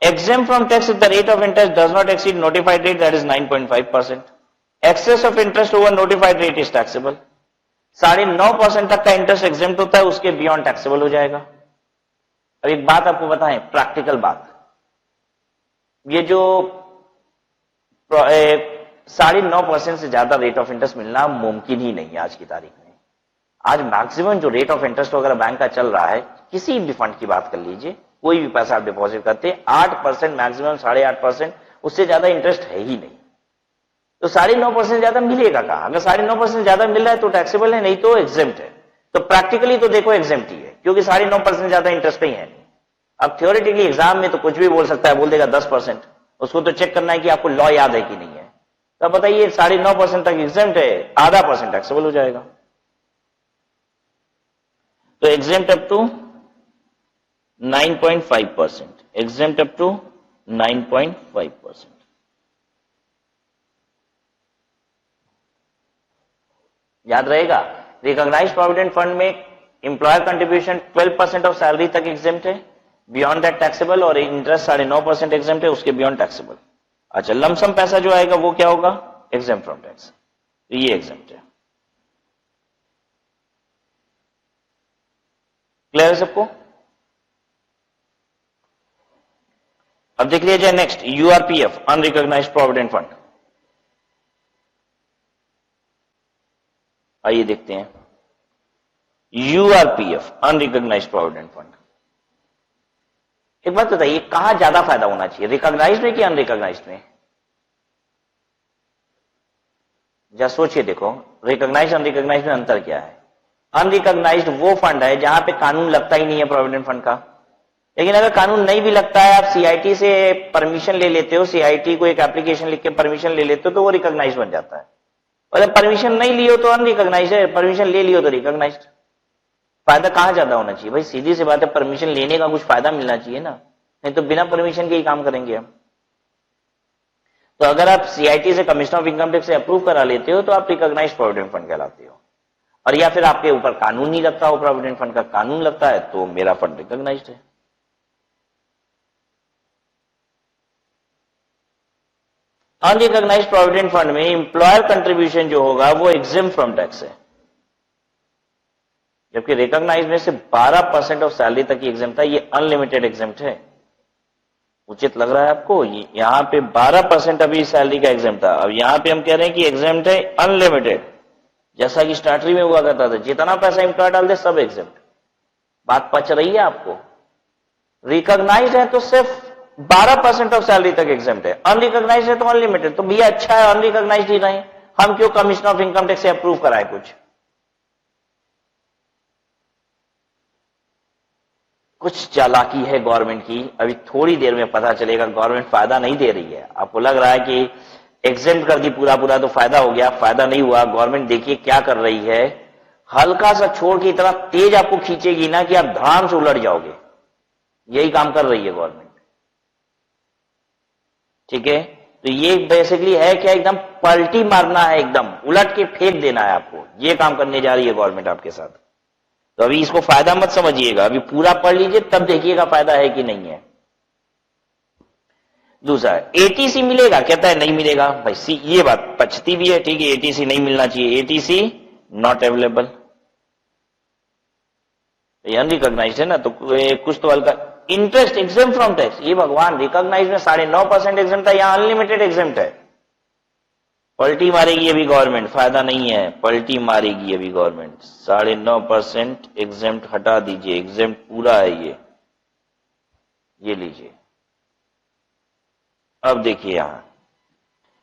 S1: exempt from tax if the rate of interest does not exceed notified rate, that is 9.5%. Excess of interest over notified rate is taxable. 9.5% तक का interest exempt होता है, उसके बियॉन्ड टैक्सेबल हो जाएगा। अब एक बात आपको बताएं, प्रैक्टिकल बात, ये जो 9.5% से ज्यादा रेट ऑफ इंटरेस्ट मिलना मुमकिन ही नहीं है आज की तारीख में। आज मैक्सिमम जो रेट ऑफ इंटरेस्ट वगैरह बैंक का चल रहा है, किसी भी फंड की बात कर लीजिए, कोई भी पैसा आप डिपॉजिट करते हैं 8%, मैक्सिमम 8.5%, उससे ज्यादा इंटरेस्ट है ही नहीं। तो 9.5% ज्यादा मिलेगा कहां, अगर 9.5% ज्यादा मिल रहा है तो टैक्सेबल है, नहीं तो एग्जेम्प्ट है। तो प्रैक्टिकली तो देखो एग्जेम्प्ट ही है, क्योंकि 9.5% ज्यादा इंटरेस्ट ही है नहीं। अब थ्योरेटिकली एग्जाम में तो कुछ भी बोल सकता है, बोल देगा 10%, उसको तो चेक करना है कि आपको लॉ याद है कि नहीं है। तो बताइए 9.5% तक एग्जेम्प्ट है, 0.5% टैक्सेबल हो जाएगा। तो exempt up to 9.5%, exempt up to 9.5%। याद रहेगा, रिकॉग्नाइज्ड प्रोविडेंट फंड में एम्प्लॉयर कंट्रीब्यूशन 12% ऑफ सैलरी तक एग्जेम्प्ट है, बियॉन्ड दैट टैक्सेबल, और इंटरेस्ट 9.5% एग्जेम्प्ट है, उसके बियॉन्ड टैक्सेबल। अच्छा, लमसम पैसा जो आएगा वो क्या होगा, एग्जेम्प्ट फ्रॉम टैक्स, तो ये एग्जेम्प्ट है। क्लियर है सबको? अब देख लिया जाए next, URPF, unrecognised provident fund. आइए देखते हैं यूआरपीएफ, अनरिकॉग्नाइज्ड प्रोविडेंट फंड। एक बात बताइए, कहां ज्यादा फायदा होना चाहिए, रिकॉग्नाइज्ड में कि अनरिकॉग्नाइज्ड में? जरा सोचिए, देखो रिकॉग्नाइज्ड अनरिकॉग्नाइज्ड में अंतर क्या है। अनरिकॉग्नाइज्ड वो फंड है जहां पे कानून लगता ही नहीं है प्रोविडेंट फंड का, लेकिन अगर कानून नहीं भी लगता है, आप सीआईटी से परमिशन ले लेते हो, सीआईटी को एक एप्लीकेशन लिख के परमिशन ले लेते हो, तो वो रिकॉग्नाइज्ड बन जाता है। और जब परमिशन नहीं लियो तो अनरिकॉग्नाइज्ड है, परमिशन ले लियो तो रिकॉग्नाइज्ड। फायदा कहां ज्यादा होना चाहिए भाई, सीधी सी बात है, परमिशन लेने का कुछ फायदा मिलना चाहिए ना, नहीं तो बिना परमिशन के ही काम करेंगे हम। तो अगर आप सीआईटी से कमिश्नर ऑफ इनकम टैक्स से अप्रूव करा लेते हो तो आप रिकॉग्नाइज्ड प्रोविडेंट फंड कहलाते हो। और या फिर आपके ऊपर कानून नहीं लगता हो, प्रोविडेंट फंड का कानून लगता है, तो मेरा फंड रिकॉग्नाइज्ड है। अनरिकॉग्नाइज्ड प्रोविडेंट फंड में एम्प्लॉयर कंट्रीब्यूशन जो होगा वो एग्जेम्प्ट फ्रॉम टैक्स है, जबकि रिकॉग्नाइज में से 12% ऑफ सैलरी तक ही एग्जेम्प्ट था। ये अनलिमिटेड एग्जेम्प्ट है। उचित लग रहा है आपको? यहां पे 12% अभी सैलरी का एग्जेम्प्ट था, अब यहां पे हम कह रहे हैं कि एग्जेम्प्ट है अनलिमिटेड, जैसा कि स्टार्टरी में हुआ करता था, जितना पैसा एम्प्लॉयर डाल दे सब एग्जेम्प्ट। बात पच रही है आपको? रिकॉग्नाइज है तो सिर्फ 12% ऑफ सैलरी तक एग्जेम्प्ट है, अनरिकॉग्नाइज है तो अनलिमिटेड। तो भैया अच्छा है अनरिकॉग्नाइज ही रहे, हम क्यों कमिश्नर ऑफ इनकम टैक्स से अप्रूव कराए कुछ चालाकी है गवर्नमेंट की। अभी थोड़ी देर में पता चलेगा गवर्नमेंट फायदा नहीं दे रही है। आपको लग रहा है कि एग्जेम्प्ट कर दी पूरा पूरा तो फायदा हो गया, फायदा नहीं हुआ। गवर्नमेंट देखिए क्या कर रही है, हल्का सा छोड़ के इतना तेज आपको खींचेगी ना कि आप धाम से उलट जाओगे। यही काम कर रही है गवर्नमेंट, ठीक है। तो ये बेसिकली है क्या, एकदम पलटी मारना है, एकदम उलट के फेंक देना है आपको। ये काम करने जा रही है गवर्नमेंट आपके साथ। तो अभी इसको फायदा मत समझिएगा, अभी पूरा पढ़ लीजिए तब देखिएगा फायदा है कि नहीं है। दूसरा, एटीसी मिलेगा? कहता है नहीं मिलेगा। भाई सी, ये बात पचती भी है, ठीक है, एटीसी नहीं मिलना चाहिए, एटीसी नॉट अवेलेबल, अनरिकॉग्नाइज्ड है ना, तो कुछ तो हल्का। इंटरेस्ट एग्जेम्प्ट फ्रॉम टैक्स, ये भगवान रिकॉग्नाइज में 9.5% एग्जेम्प्ट था, यहां अनलिमिटेड एग्जेम्प्ट है। पलटी मारेगी अभी गवर्नमेंट, फायदा नहीं है, पलटी मारेगी अभी गवर्नमेंट। 9.5% एग्जेम्प्ट हटा दीजिए, एग्जेम्प्ट पूरा है ये लीजिए। अब देखिए यहां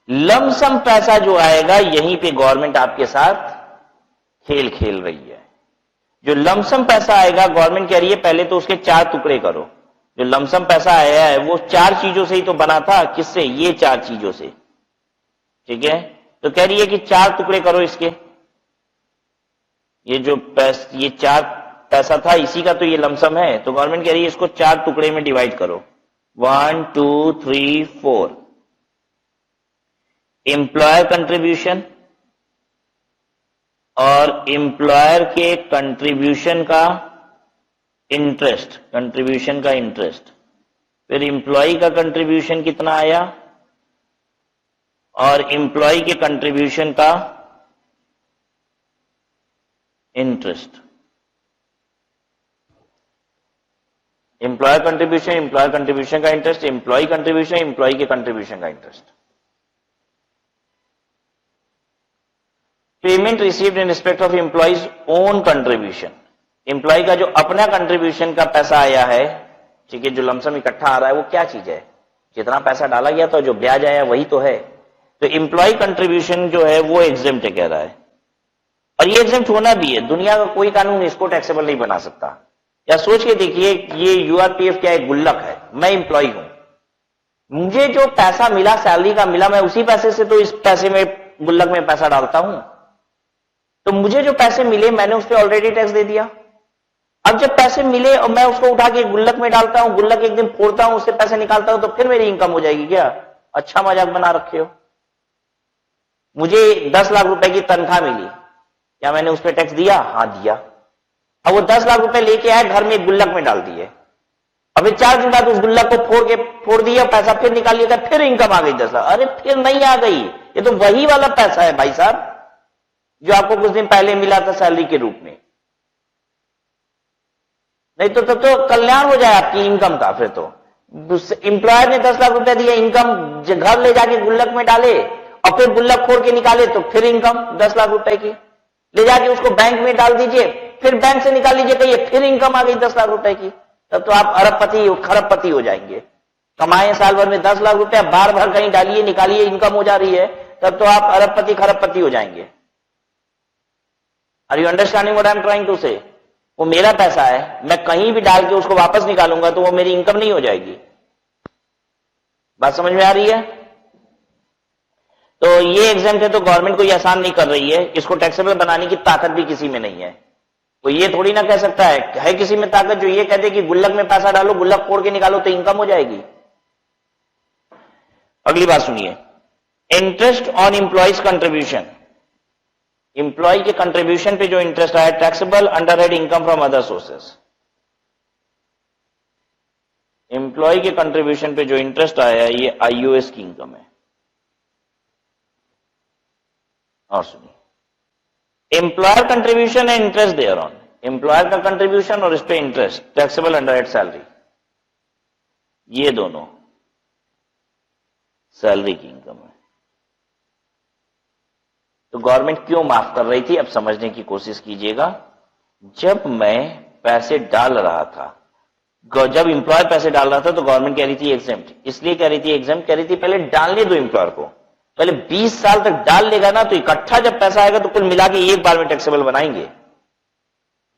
S1: लमसम पैसा जो आएगा, यहीं पे गवर्नमेंट आपके साथ खेल खेल रही है। जो लमसम पैसा आएगा, गवर्नमेंट कह रही है पहले तो उसके 4 टुकड़े करो। जो लमसम पैसा आया है वो 4 चीजों से ही तो बना था। किससे? ये 4 चीजों से, ठीक है। तो कह रही है कि 4 टुकड़े करो इसके। ये जो ये 4 पैसा था इसी का तो ये लमसम है, तो गवर्नमेंट कह रही है इसको 4 टुकड़े में डिवाइड करो, 1 2 3 4। एम्प्लॉयर कंट्रीब्यूशन और एम्प्लॉयर के कंट्रीब्यूशन का इंटरेस्ट, कंट्रीब्यूशन का इंटरेस्ट, फिर एम्प्लॉय का कंट्रीब्यूशन कितना आया और एम्प्लॉय के कंट्रीब्यूशन का इंटरेस्ट। एम्प्लॉयर कंट्रीब्यूशन का इंटरेस्ट, एम्प्लॉय कंट्रीब्यूशन, एम्प्लॉय के कंट्रीब्यूशन का interest. Payment received in respect of employee's own contribution, employee का जो अपना कंट्रीब्यूशन का पैसा आया है, ठीक है, जो लमसम इकट्ठा आ रहा है, वो क्या चीज है? जितना पैसा डाला गया था, जो ब्याज आया वही तो है। तो एम्प्लॉय कंट्रीब्यूशन जो है वो एग्जेम्प्ट है कह रहा है, और ये एग्जेम्प्ट होना भी है। दुनिया का कोई कानून इसको टैक्सेबल नहीं बना सकता। या सोच के देखिए, ये यूआरपीएफ क्या है? गुल्लक है। मैं एम्प्लॉय हूं, मुझे जो पैसा मिला, सैलरी का मिला, मैं उसी पैसे से तो इस पैसे में, गुल्लक में पैसा डालता हूं। तो मुझे जो पैसे मिले मैंने उस पर ऑलरेडी टैक्स दे दिया। अब जब पैसे मिले और मैं उसको उठा के गुल्लक में डालता हूं, गुल्लक एक दिन फोड़ता हूं, उससे पैसे निकालता हूं, तो फिर मेरी इनकम हो जाएगी क्या? अच्छा मजाक बना रखे हो। मुझे 10 लाख रुपए की तनख्वाह मिली, क्या मैंने उस पर टैक्स दिया? हाँ दिया। अब वो 10 लाख रुपए लेके आए, घर में एक गुल्लक में डाल दिए। अभी 4 दिन बाद उस गुल्लक को फोड़ दिया, पैसा फिर निकाल लिया, फिर इनकम आ गई 10 लाख। अरे फिर नहीं आ गई, ये तो वही वाला पैसा है भाई साहब जो आपको कुछ दिन पहले मिला था सैलरी के रूप में। नहीं तो तब तो कल्याण हो जाए आपकी इनकम का। फिर तो एम्प्लॉयर ने 10 लाख रुपए दिए, इनकम घर ले जाके गुल्लक में डाले और फिर गुल्लक फोड़ के निकाले, तो फिर इनकम 10 लाख रुपए की ले जाके उसको बैंक में डाल दीजिए, फिर बैंक से निकाल लीजिए, कहिए फिर इनकम आ गई 10 लाख रुपए की। तब तो आप अरबपति खरबपति हो जाएंगे। कमाए साल भर में 10 लाख रुपया, बार बार कहीं डालिए निकालिए, इनकम हो जा रही है, तब तो आप अरबपति खरबपति हो जाएंगे। Are you understanding what I am trying to say? वो मेरा पैसा है, मैं कहीं भी डाल के उसको वापस निकालूंगा तो वो मेरी इनकम नहीं हो जाएगी। बात समझ में आ रही है? तो ये एग्जाम्प्ट है, तो गवर्नमेंट को ये आसान नहीं कर रही है। इसको टैक्सेबल बनाने की ताकत भी किसी में नहीं है। तो ये थोड़ी ना कह सकता है किसी में ताकत जो ये कहते कि गुल्लक में पैसा डालो, गुल्लक फोड़ के निकालो तो इनकम हो जाएगी। अगली बात सुनिए, interest on employees contribution, employee के कंट्रीब्यूशन पे जो इंटरेस्ट आया, taxable under head income from other sources. Employee के कंट्रीब्यूशन पे जो इंटरेस्ट आया ये आईओएस की इनकम है। और सुनिए, employer contribution and interest thereon, employer का कंट्रीब्यूशन और इस पे इंटरेस्ट टैक्सेबल अंडरहेड सैलरी, ये दोनों सैलरी की इनकम है। तो गवर्नमेंट क्यों माफ कर रही थी, अब समझने की कोशिश कीजिएगा। जब मैं पैसे डाल रहा था, जब एम्प्लॉयर पैसे डाल रहा था तो गवर्नमेंट कह रही थी एग्जेम्प्ट, इसलिए कह रही थी एग्जेम्प्ट, कह रही थी पहले डालने दो एम्प्लॉयर को, पहले 20 साल तक डाल लेगा ना तो इकट्ठा जब पैसा आएगा तो कुल मिला के एक बार में टैक्सेबल बनाएंगे।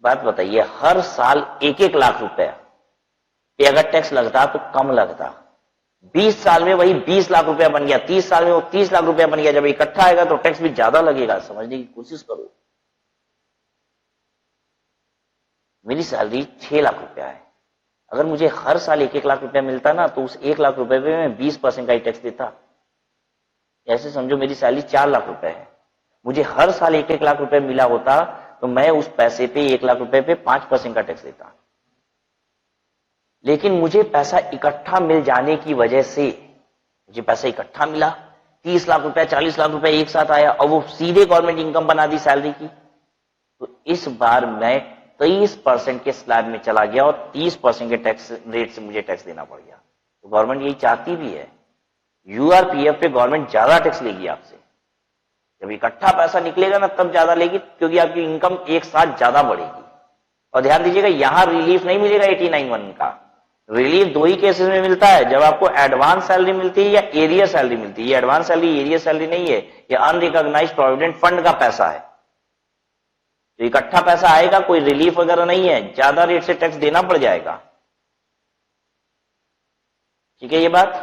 S1: बात बताइए, हर साल 1-1 लाख रुपए पे अगर टैक्स लगता तो कम लगता, 20 साल में वही 20 लाख रुपया बन गया, 30 साल में वो 30 लाख रुपया बन गया, जब इकट्ठा आएगा तो टैक्स भी ज्यादा लगेगा। समझने की कोशिश करो, मेरी सैलरी 6 लाख रुपया है, अगर मुझे हर साल 1-1 लाख रुपया मिलता ना तो उस 1 लाख रुपए पे मैं 20% का ही टैक्स देता। ऐसे समझो मेरी सैलरी 4 लाख रुपए है, मुझे हर साल 1-1 लाख रुपए मिला होता तो मैं उस पैसे पे 1 लाख रुपए पे 5% का टैक्स देता। लेकिन मुझे पैसा इकट्ठा मिल जाने की वजह से, मुझे पैसा इकट्ठा मिला, 30 लाख रुपए 40 लाख रुपए एक साथ आया और वो सीधे गवर्नमेंट इनकम बना दी सैलरी की, तो इस बार मैं 23% के स्लैब में चला गया और 30% के टैक्स रेट से मुझे टैक्स देना पड़ गया। तो गवर्नमेंट यही चाहती भी है, यूआरपीएफ पे गवर्नमेंट ज्यादा टैक्स लेगी आपसे, जब इकट्ठा पैसा निकलेगा ना तब ज्यादा लेगी, क्योंकि आपकी इनकम एक साथ ज्यादा बढ़ेगी। और ध्यान दीजिएगा, यहां रिलीफ नहीं मिलेगा 89(1) का, रिलीफ 2 ही केसेस में मिलता है, जब आपको एडवांस सैलरी मिलती है या एरियर सैलरी मिलती है। ये एडवांस सैलरी एरियर सैलरी नहीं है, ये अनरिकॉग्नाइज्ड प्रोविडेंट फंड का पैसा है। तो इकट्ठा पैसा आएगा, कोई रिलीफ वगैरह नहीं है, ज्यादा रेट से टैक्स देना पड़ जाएगा। ठीक है ये बात।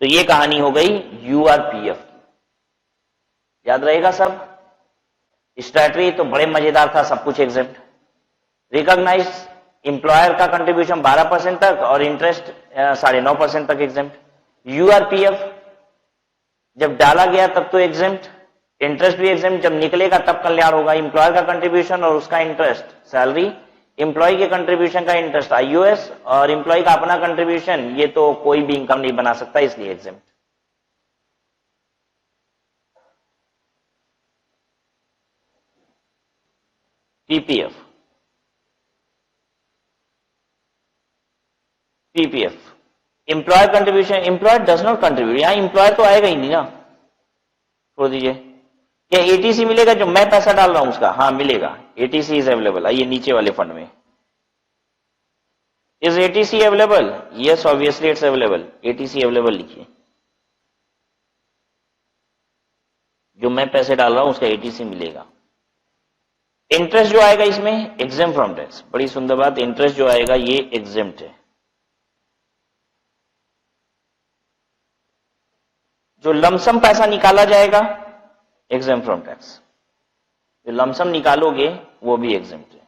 S1: तो ये कहानी हो गई यूआरपीएफ की, याद रहेगा सब। स्टैट्यूटरी तो बड़े मजेदार था, सब कुछ एग्जेम्प्ट। रिकॉग्नाइज एम्प्लॉयर का कंट्रीब्यूशन 12% तक और इंटरेस्ट 9.5% तक एग्जेम्प्ट। यूआरपीएफ जब डाला गया तब तो एग्जेम्प्ट, इंटरेस्ट भी एग्जेम्प्ट, जब निकलेगा तब कल्याण होगा। एम्प्लॉयर का कंट्रीब्यूशन और उसका इंटरेस्ट सैलरी, एम्प्लॉय के कंट्रीब्यूशन का इंटरेस्ट आईओएस, और एम्प्लॉय का अपना कंट्रीब्यूशन ये तो कोई भी इनकम नहीं बना सकता, इसलिए exempt. PPF, PPF employer contribution, employer does not contribute, यहां एम्प्लॉयर तो आएगा ही नहीं ना, छोड़ दीजिए। क्या एटीसी मिलेगा जो मैं पैसा डाल रहा हूं उसका? हाँ मिलेगा, एटीसी इज अवेलेबल। आइए नीचे वाले फंड में, is ATC available? Yes obviously it's available, ATC available लिखिए। जो मैं पैसे डाल रहा हूं उसका एटीसी मिलेगा। इंटरेस्ट जो आएगा इसमें एग्जेम्प्ट फ्रॉम टैक्स, बड़ी सुंदर बात, इंटरेस्ट जो आएगा ये एग्जेम्प्ट है। जो लमसम पैसा निकाला जाएगा एग्जेम्प्ट फ्रॉम टैक्स, जो लमसम निकालोगे वो भी एग्जेम्प्ट है।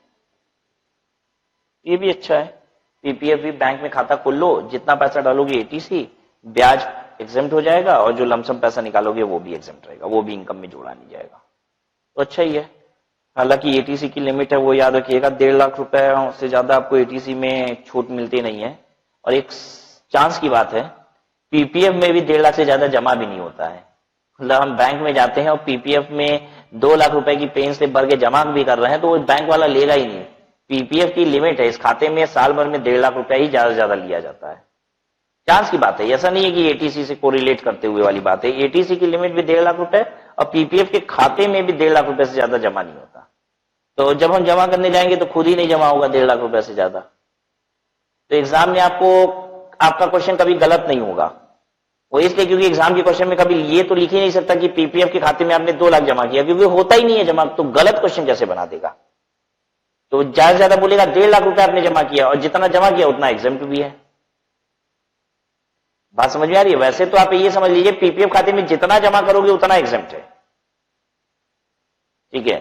S1: ये भी अच्छा है। पीपीएफ भी बैंक में खाता खोल लो, जितना पैसा डालोगे एटीसी, ब्याज एग्जेम्प्ट हो जाएगा और जो लमसम पैसा निकालोगे वो भी एग्जेम्प्ट रहेगा, वो भी इनकम में जोड़ा नहीं जाएगा, तो अच्छा ही है। हालांकि एटीसी की लिमिट है वो याद रखिएगा, 1.5 लाख रुपए से ज्यादा आपको एटीसी में छूट मिलती नहीं है। और एक चांस की बात है, पीपीएफ में भी 1.5 लाख से ज्यादा जमा भी नहीं होता है। मतलब हम बैंक में जाते हैं और पीपीएफ में 2 लाख रुपए की पेन स्लिप भर के जमा भी कर रहे हैं तो वो बैंक वाला लेगा ही नहीं। पीपीएफ की लिमिट है, इस खाते में साल भर में 1.5 लाख रुपया ही ज्यादा से ज्यादा लिया जाता है। चांस की बात है, ऐसा नहीं है कि एटीसी से कोरिलेट करते हुए वाली बात है। एटीसी की लिमिट भी 1.5 लाख रुपए और पीपीएफ के खाते में भी 1.5 लाख रुपए से ज्यादा जमा नहीं होता। तो जब हम जमा करने जाएंगे तो खुद ही नहीं जमा होगा 1.5 लाख रुपए से ज्यादा। तो एग्जाम में आपका क्वेश्चन कभी गलत नहीं होगा, वो इसलिए क्योंकि एग्जाम के क्वेश्चन में कभी ये तो लिख ही नहीं सकता कि पीपीएफ के खाते में आपने 2 लाख जमा किया, क्योंकि होता ही नहीं है जमा, तो गलत क्वेश्चन कैसे बना देगा। तो ज्यादा से ज्यादा बोलेगा 1.5 लाख रुपए आपने जमा किया और जितना जमा किया उतना एग्जेम्प्ट भी है। बात समझ में आ रही है? वैसे तो आप ये समझ लीजिए पीपीएफ खाते में जितना जमा करोगे उतना एग्जेम्प्ट है, ठीक है,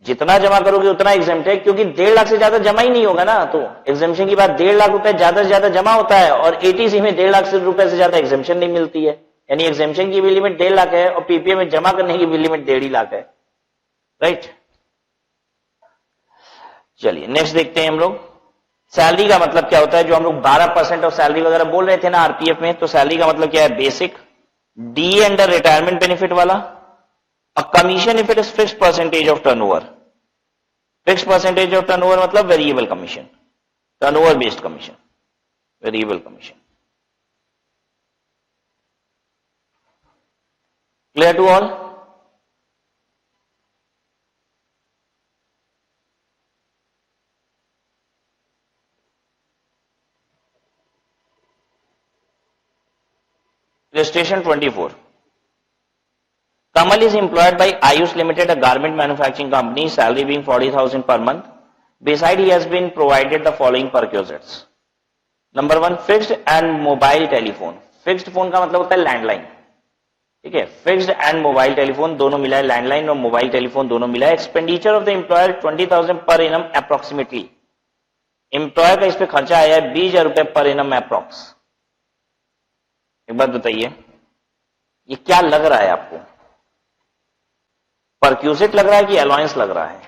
S1: जितना जमा करोगे उतना एग्जेम्प्ट है, क्योंकि 1.5 लाख से ज्यादा जमा ही नहीं होगा ना। तो एग्जेम्पशन की बात, 1.5 लाख रुपए ज्यादा से ज्यादा जमा होता है और एटीसी में 1.5 लाख रुपए से ज्यादा एग्जेम्पशन नहीं मिलती है। यानी एग्जेम्पशन की भी लिमिट 1.5 लाख है और पीपीएफ में जमा करने की भी लिमिट 1.5 लाख है, राइट। चलिए नेक्स्ट देखते हैं हम लोग। सैलरी का मतलब क्या होता है, जो हम लोग 12% ऑफ सैलरी वगैरह बोल रहे थे ना आरपीएफ में, तो सैलरी का मतलब क्या है, basic, D under retirement benefit वाला, और commission if it is fixed percentage of turnover. Fixed percentage of turnover मतलब variable commission, turnover based commission, variable commission. Clear to all? Illustration 24. Kamal is employed by Ayush Limited, a garment manufacturing company, salary being 40,000 per month. Beside, he has been provided the following perquisites. Number 1, fixed and mobile telephone. Fixed phone का मतलब होता है landline, ठीक है। Fixed and mobile telephone दोनों मिला है, landline और मोबाइल टेलीफोन दोनों मिला है। Expenditure of the employer 20,000 per annum approximately. Employer का इस पे खर्चा आया है 20,000 रुपए पर एनम अप्रोक्स। एक बात बताइए, ये क्या लग रहा है आपको, परक्यूजिट लग रहा है कि अलाउंस लग रहा है?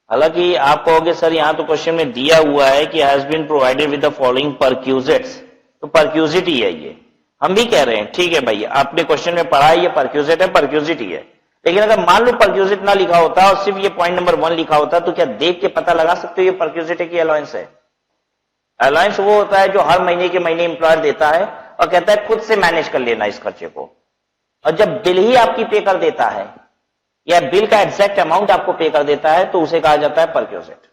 S1: हालांकि आप कहोगे सर यहां तो क्वेश्चन में दिया हुआ है कि has been provided with the following perquisites, तो परक्यूजिट ही है ये। हम भी कह रहे हैं ठीक है भाई, आपने क्वेश्चन में पढ़ा है ये परक्यूजिट है, परक्यूजिट ही है। लेकिन अगर मान लो परक्यूजिट ना लिखा होता और सिर्फ ये पॉइंट नंबर 1 लिखा होता, तो क्या देख के पता लगा सकते हो ये परक्यूजिट है कि अलाउंस है? अलाउंस वो होता है जो हर महीने के महीने एम्प्लॉयर देता है और कहता है खुद से मैनेज कर लेना इस खर्चे को। और जब बिल ही आपकी पे कर देता है या बिल का एग्जैक्ट अमाउंट आपको पे कर देता है, तो उसे कहा जाता है परक्यूजिट।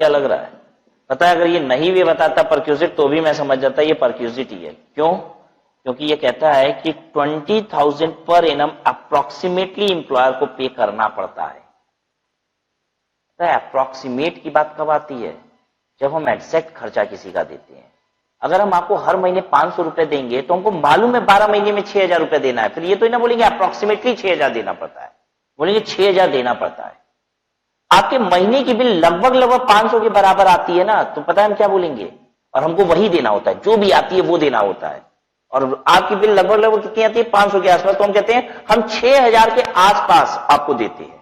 S1: क्या लग रहा है? पता है, अगर ये नहीं भी बताता परक्यूजिट तो भी मैं समझ जाता ये परक्यूजिट ही है। क्यों? क्योंकि ये कहता है कि 20,000 पर एनम अप्रोक्सीमेटली एम्प्लॉयर को पे करना पड़ता है। अप्रोक्सीमेट की बात कब आती है? जब हम एग्जैक्ट खर्चा किसी का देते हैं। अगर हम आपको हर महीने 500 रुपए देंगे तो हमको मालूम है 12 महीने में 6,000 रुपए देना है, फिर ये तो ना बोलेंगे अप्रोक्सीमेटली 6,000 देना पड़ता है, बोलेंगे 6,000 देना पड़ता है। आपके महीने की बिल लगभग 500 के बराबर आती है ना, तो पता है हम क्या बोलेंगे, और हमको वही देना होता है, जो भी आती है वो देना होता है। और आपकी बिल लगभग कितनी आती है? 500 के आसपास, तो हम कहते हैं हम 6,000 के आसपास आपको देते हैं।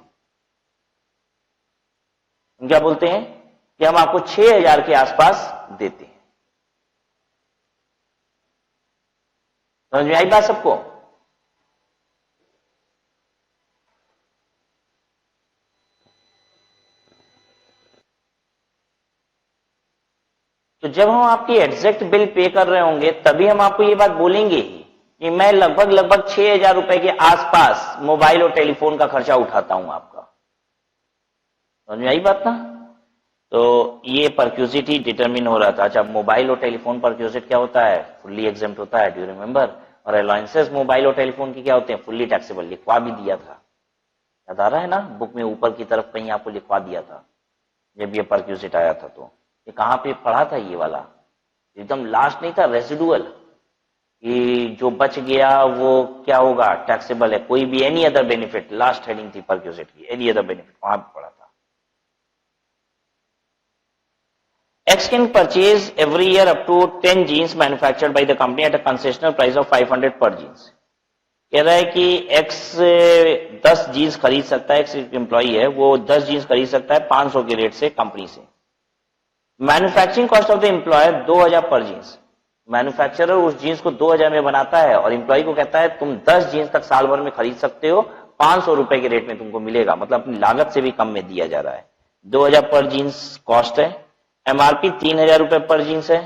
S1: हम क्या बोलते हैं कि हम आपको 6,000 के आसपास देते हैं। समझ में आई बात सबको? तो जब हम आपकी एग्जैक्ट बिल पे कर रहे होंगे तभी हम आपको ये बात बोलेंगे ही कि मैं लगभग 6,000 रुपए के आसपास मोबाइल और टेलीफोन का खर्चा उठाता हूं आपका। समझ में आई बात ना? तो ये परक्यूजिट ही डिटरमिन हो रहा था। अच्छा, मोबाइल और टेलीफोन परक्यूजिट क्या होता है? फुल्ली एग्जेम्प्ट होता है, डू यू रिमेंबर? और अलाउंसेस मोबाइल और टेलीफोन की क्या होते हैं? Fully taxable. लिखवा भी दिया था, याद आ रहा है ना? बुक में ऊपर की तरफ कहीं आपको लिखवा दिया था जब ये परक्यूजिट आया था। तो ये कहां पे पढ़ा था? ये वाला एकदम लास्ट नहीं था, रेसिडुअल, कि जो बच गया वो क्या होगा? टैक्सेबल है। कोई भी any other benefit, last heading थी परक्यूजिट की, एनी अदर बेनिफिट, वहां पे पढ़ा था। X can purchase every year up to 10 jeans manufactured by the company at a concessional price of 500 per jeans. कह रहा है कि X 10 जीन्स खरीद सकता है, X एम्प्लॉई है, वो 10 जीन्स खरीद सकता है 500 के रेट से कंपनी से। Manufacturing cost of the employer 2,000 पर जीन्स। मैन्युफैक्चरर उस जीन्स को 2,000 में बनाता है और एम्प्लॉई को कहता है तुम 10 जीन्स तक साल भर में खरीद सकते हो, 500 रुपए के रेट में तुमको मिलेगा, मतलब अपनी लागत से भी कम में दिया जा रहा है। 2,000 पर जीन्स कॉस्ट है। एमआरपी 3,000 रुपए पर जीन्स है।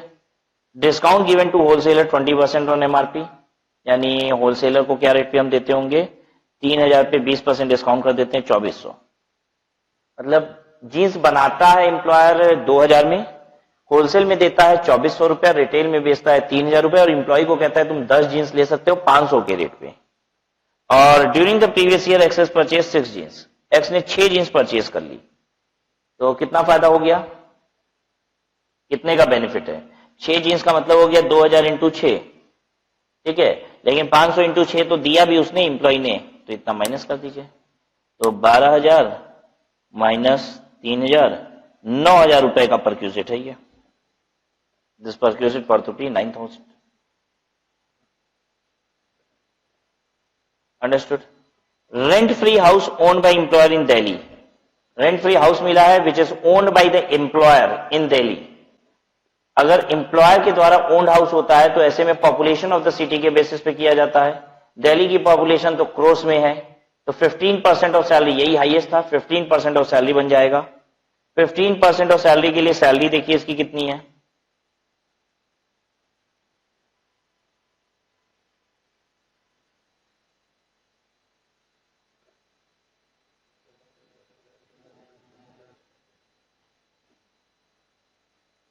S1: Discount given to wholesaler 20% on MRP, यानी होलसेलर को क्या रेट पे हम देते होंगे? 3,000 पे 20% डिस्काउंट कर देते हैं, 2,400। मतलब जीन्स बनाता है एम्प्लॉयर 2,000 में, होलसेल में देता है 2,400 रुपया, रिटेल में बेचता है 3,000 रुपए, और एम्प्लॉय को कहता है तुम 10 जीन्स ले सकते हो 500 के रेट पे। और during the previous year excess purchase 6 jeans, X ने 6 जीन्स परचेज कर ली, तो कितना फायदा हो गया? कितने का बेनिफिट है? 6 जीन्स का मतलब हो गया 2,000 इंटू 6, ठीक है। लेकिन 500 इंटू 6 तो दिया भी उसने, एम्प्लॉय ने, तो इतना माइनस कर दीजिए, तो 12,000 माइनस 3000, 9000 रुपए का परक्यूजिट है ये। This perquisite for rupee 9000। Understood. Rent free house owned by employer in Delhi. Rent free house मिला है which is owned by the employer in Delhi. अगर एम्प्लॉयर के द्वारा ओन्ड हाउस होता है तो ऐसे में पॉपुलेशन ऑफ द सिटी के बेसिस पे किया जाता है। दिल्ली की पॉपुलेशन तो क्रोस में है, तो 15% ऑफ सैलरी, यही हाईएस्ट था, 15% ऑफ सैलरी बन जाएगा। 15% ऑफ सैलरी के लिए सैलरी देखिए इसकी कितनी है,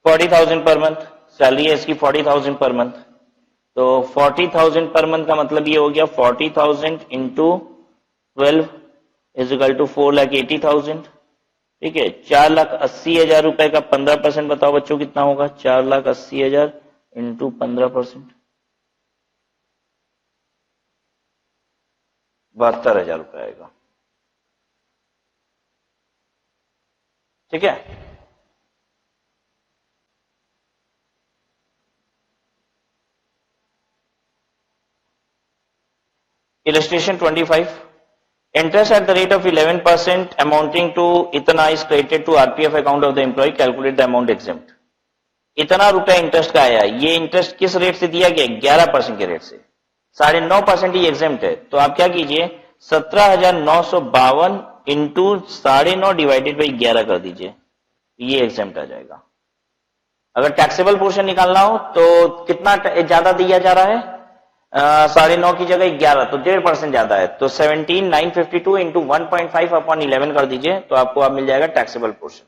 S1: $40,000 पर मंथ सैलरी है इसकी, 40,000 पर मंथ। तो 40,000 पर मंथ का मतलब ये हो गया 40,000 इंटू 12 इज इक्वल टू 4,80,000। ठीक है, 4,80,000 रुपए का 15% बताओ बच्चों कितना होगा, 4,80,000 इंटू 15%, 72,000 रुपए आएगा। ठीक है, Illustration 25. Interest at the rate of 11% amounting to इतना is credited to RPF account of the employee. Calculate the amount exempt. इतना रुपया इंटरेस्ट का आया, ये इंटरेस्ट किस रेट से दिया गया, 11% के रेट से, 9.5% ही एग्जेम्प्ट है। तो आप क्या कीजिए, 17,952 इंटू 9.5 डिवाइडेड बाई 11 कर दीजिए, ये एग्जेम्प्ट आ जाएगा। अगर टैक्सेबल पोर्शन निकालना हो तो कितना ज्यादा दिया जा रहा है, 9.5 की जगह 11, तो 1.5% ज्यादा है, तो 17,952 इंटू 1.5 अपॉन 11 कर दीजिए, तो आपको अब मिल जाएगा टैक्सेबल पोर्शन।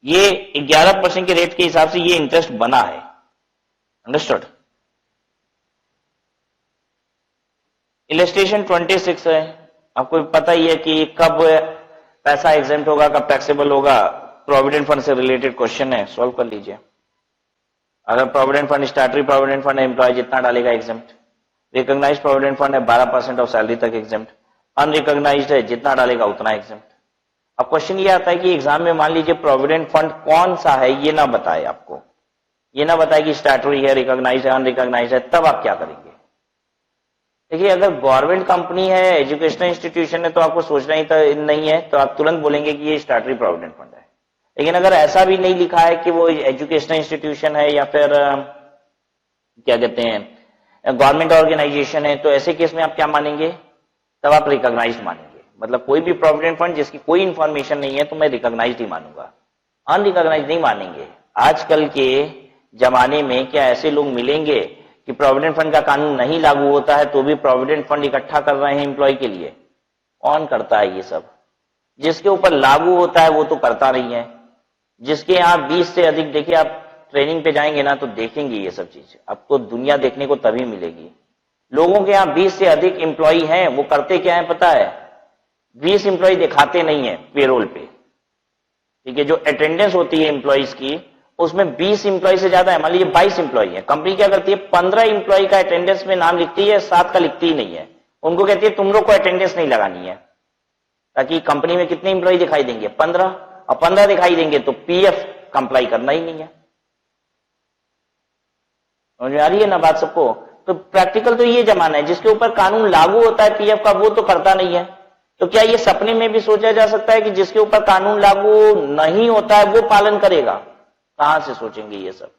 S1: ये 11% के रेट के हिसाब से ये इंटरेस्ट बना है। अंडरस्टूड। इलस्ट्रेशन 26 है, आपको पता ही है कि कब पैसा एग्जेम्प्ट होगा, कब टैक्सेबल होगा, प्रोविडेंट फंड से रिलेटेड क्वेश्चन है, सॉल्व कर लीजिए। अगर provident fund statutory provident fund है, एम्प्लॉय जितना डालेगा एग्जेम्प्ट। रिकॉग्नाइज्ड प्रोविडेंट फंड है 12% ऑफ सैलरी तक एग्जेम्प्ट। अनरिकॉग्नाइज्ड है जितना डालेगा उतना एग्जेम्प्ट। अब क्वेश्चन ये आता है कि एग्जाम में मान लीजिए प्रोविडेंट फंड कौन सा है ये ना बताए आपको, ये ना बताए कि स्टैट्यूटरी है, रिकॉग्नाइज्ड है, अनरिकॉग्नाइज्ड है, तब आप क्या करेंगे। देखिए, अगर गवर्नमेंट कंपनी है, एजुकेशनल इंस्टीट्यूशन है, तो आपको सोचना ही नहीं है, तो आप तुरंत बोलेंगे कि ये स्टैट्यूटरी प्रोविडेंट फंड है। लेकिन अगर ऐसा भी नहीं लिखा है कि वो एजुकेशनल इंस्टीट्यूशन है या फिर क्या कहते हैं गवर्नमेंट ऑर्गेनाइजेशन है, तो ऐसे केस में आप क्या मानेंगे, तब आप रिकॉग्नाइज्ड मानेंगे। मतलब कोई भी प्रोविडेंट फंड जिसकी कोई इंफॉर्मेशन नहीं है तो मैं रिकॉग्नाइज्ड ही मानूंगा, अनरिकॉग्नाइज्ड नहीं मानेंगे। आजकल के जमाने में क्या ऐसे लोग मिलेंगे कि प्रोविडेंट फंड का कानून नहीं लागू होता है तो भी प्रोविडेंट फंड इकट्ठा कर रहे हैं एम्प्लॉय के लिए? कौन करता है ये सब? जिसके ऊपर लागू होता है वो तो करता नहीं है। जिसके यहाँ 20 से अधिक, देखिए आप ट्रेनिंग पे जाएंगे ना तो देखेंगे ये सब चीज, आपको दुनिया देखने को तभी मिलेगी। लोगों के यहाँ 20 से अधिक एम्प्लॉय हैं, वो करते क्या है पता है, 20 एम्प्लॉय दिखाते नहीं है पेरोल पे। ठीक है, जो अटेंडेंस होती है एम्प्लॉयज की उसमें 20 एम्प्लॉय से ज्यादा है, मान लीजिए 22 एम्प्लॉय है, कंपनी क्या करती है 15 एम्प्लॉय का अटेंडेंस में नाम लिखती है, 7 का लिखती ही नहीं है। उनको कहती है तुम लोग को अटेंडेंस नहीं लगानी है, ताकि कंपनी में कितने एम्प्लॉय दिखाई देंगे, 15, और 15 दिखाई देंगे तो पीएफ कंप्लाई करना ही नहीं है। समझ में आ रही है ना बात सबको? तो प्रैक्टिकल तो ये जमाना है, जिसके ऊपर कानून लागू होता है पीएफ का वो तो करता नहीं है। तो क्या ये सपने में भी सोचा जा सकता है कि जिसके ऊपर कानून लागू नहीं होता है वो पालन करेगा? कहां से सोचेंगे ये सब?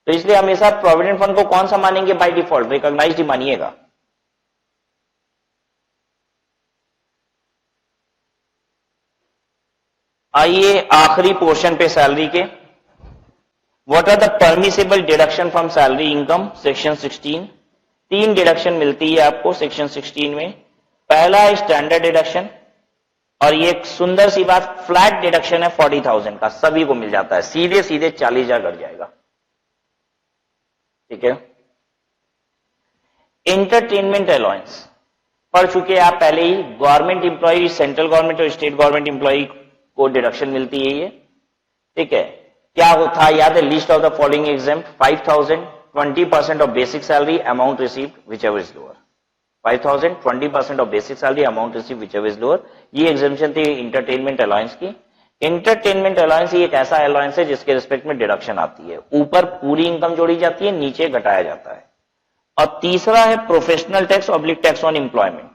S1: तो इसलिए हमेशा प्रोविडेंट फंड को कौन सा मानेंगे बाय डिफॉल्ट? रिकॉग्नाइज्ड ही मानिएगा। आइए आखिरी पोर्शन पे सैलरी के। What are the permissible deduction from salary income, section 16। 3 deduction मिलती है आपको सेक्शन 16 में। पहला है स्टैंडर्ड डिडक्शन, और ये एक सुंदर सी बात, फ्लैट डिडक्शन है 40,000 का, सभी को मिल जाता है, सीधे सीधे 40,000 कट जाएगा। ठीक है। एंटरटेनमेंट अलाउंस पढ़ चुके हैं आप पहले ही, गवर्नमेंट इंप्लॉय, सेंट्रल गवर्नमेंट और स्टेट गवर्नमेंट इंप्लॉय को डिडक्शन मिलती है ये। ठीक है, क्या होता याद है, list of the following exempt, 5,000, 20% of basic salary, amount received which ever is lower. 5,000, 20% of basic salary, amount receive which ever is lower. ये एग्जामिशन थी इंटरटेनमेंट अलाउंस की। इंटरटेनमेंट अलाउंस ये एक ऐसा अलाउंस है जिसके रिस्पेक्ट में डिडक्शन आती है, ऊपर पूरी इनकम जोड़ी जाती है, नीचे घटाया जाता है। और तीसरा है professional tax oblique tax on employment.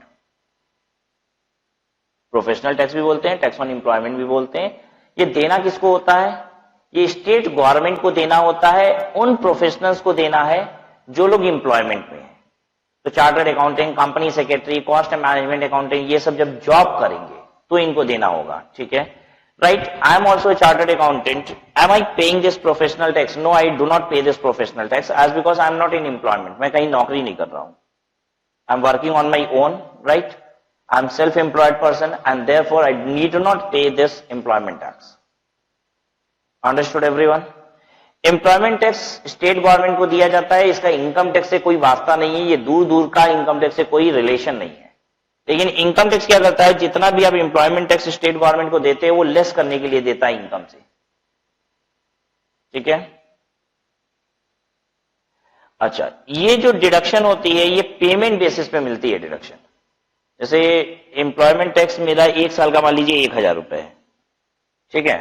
S1: Professional tax भी बोलते हैं, टैक्स ऑन एम्प्लॉयमेंट भी बोलते हैं। ये देना किसको होता है? ये स्टेट गवर्नमेंट को देना होता है, उन प्रोफेशनल्स को देना है जो लोग एम्प्लॉयमेंट में है। तो chartered accountant, company secretary, cost and management accountant, ये सब जब जॉब करेंगे तो इनको देना होगा, ठीक है। Right, I am also chartered accountant, am I paying this professional tax? No, I do not pay this professional tax as because I am not in employment. मैं कहीं नौकरी नहीं कर रहा हूं, I am working on my own, right, I am self-employed person and therefore I need not pay this employment tax. Understood everyone? Employment tax state government को दिया जाता है, इसका इनकम टैक्स से कोई वास्ता नहीं है, ये दूर दूर का इनकम टैक्स से कोई रिलेशन नहीं है। लेकिन इनकम टैक्स क्या करता है, जितना भी आप एम्प्लॉयमेंट टैक्स स्टेट गवर्नमेंट को देते हैं वो लेस करने के लिए देता है इनकम से, ठीक है। अच्छा, ये जो डिडक्शन होती है ये पेमेंट बेसिस पे मिलती है डिडक्शन। जैसे एम्प्लॉयमेंट टैक्स मेरा एक साल का मान लीजिए 1,000 रुपए है, ठीक है,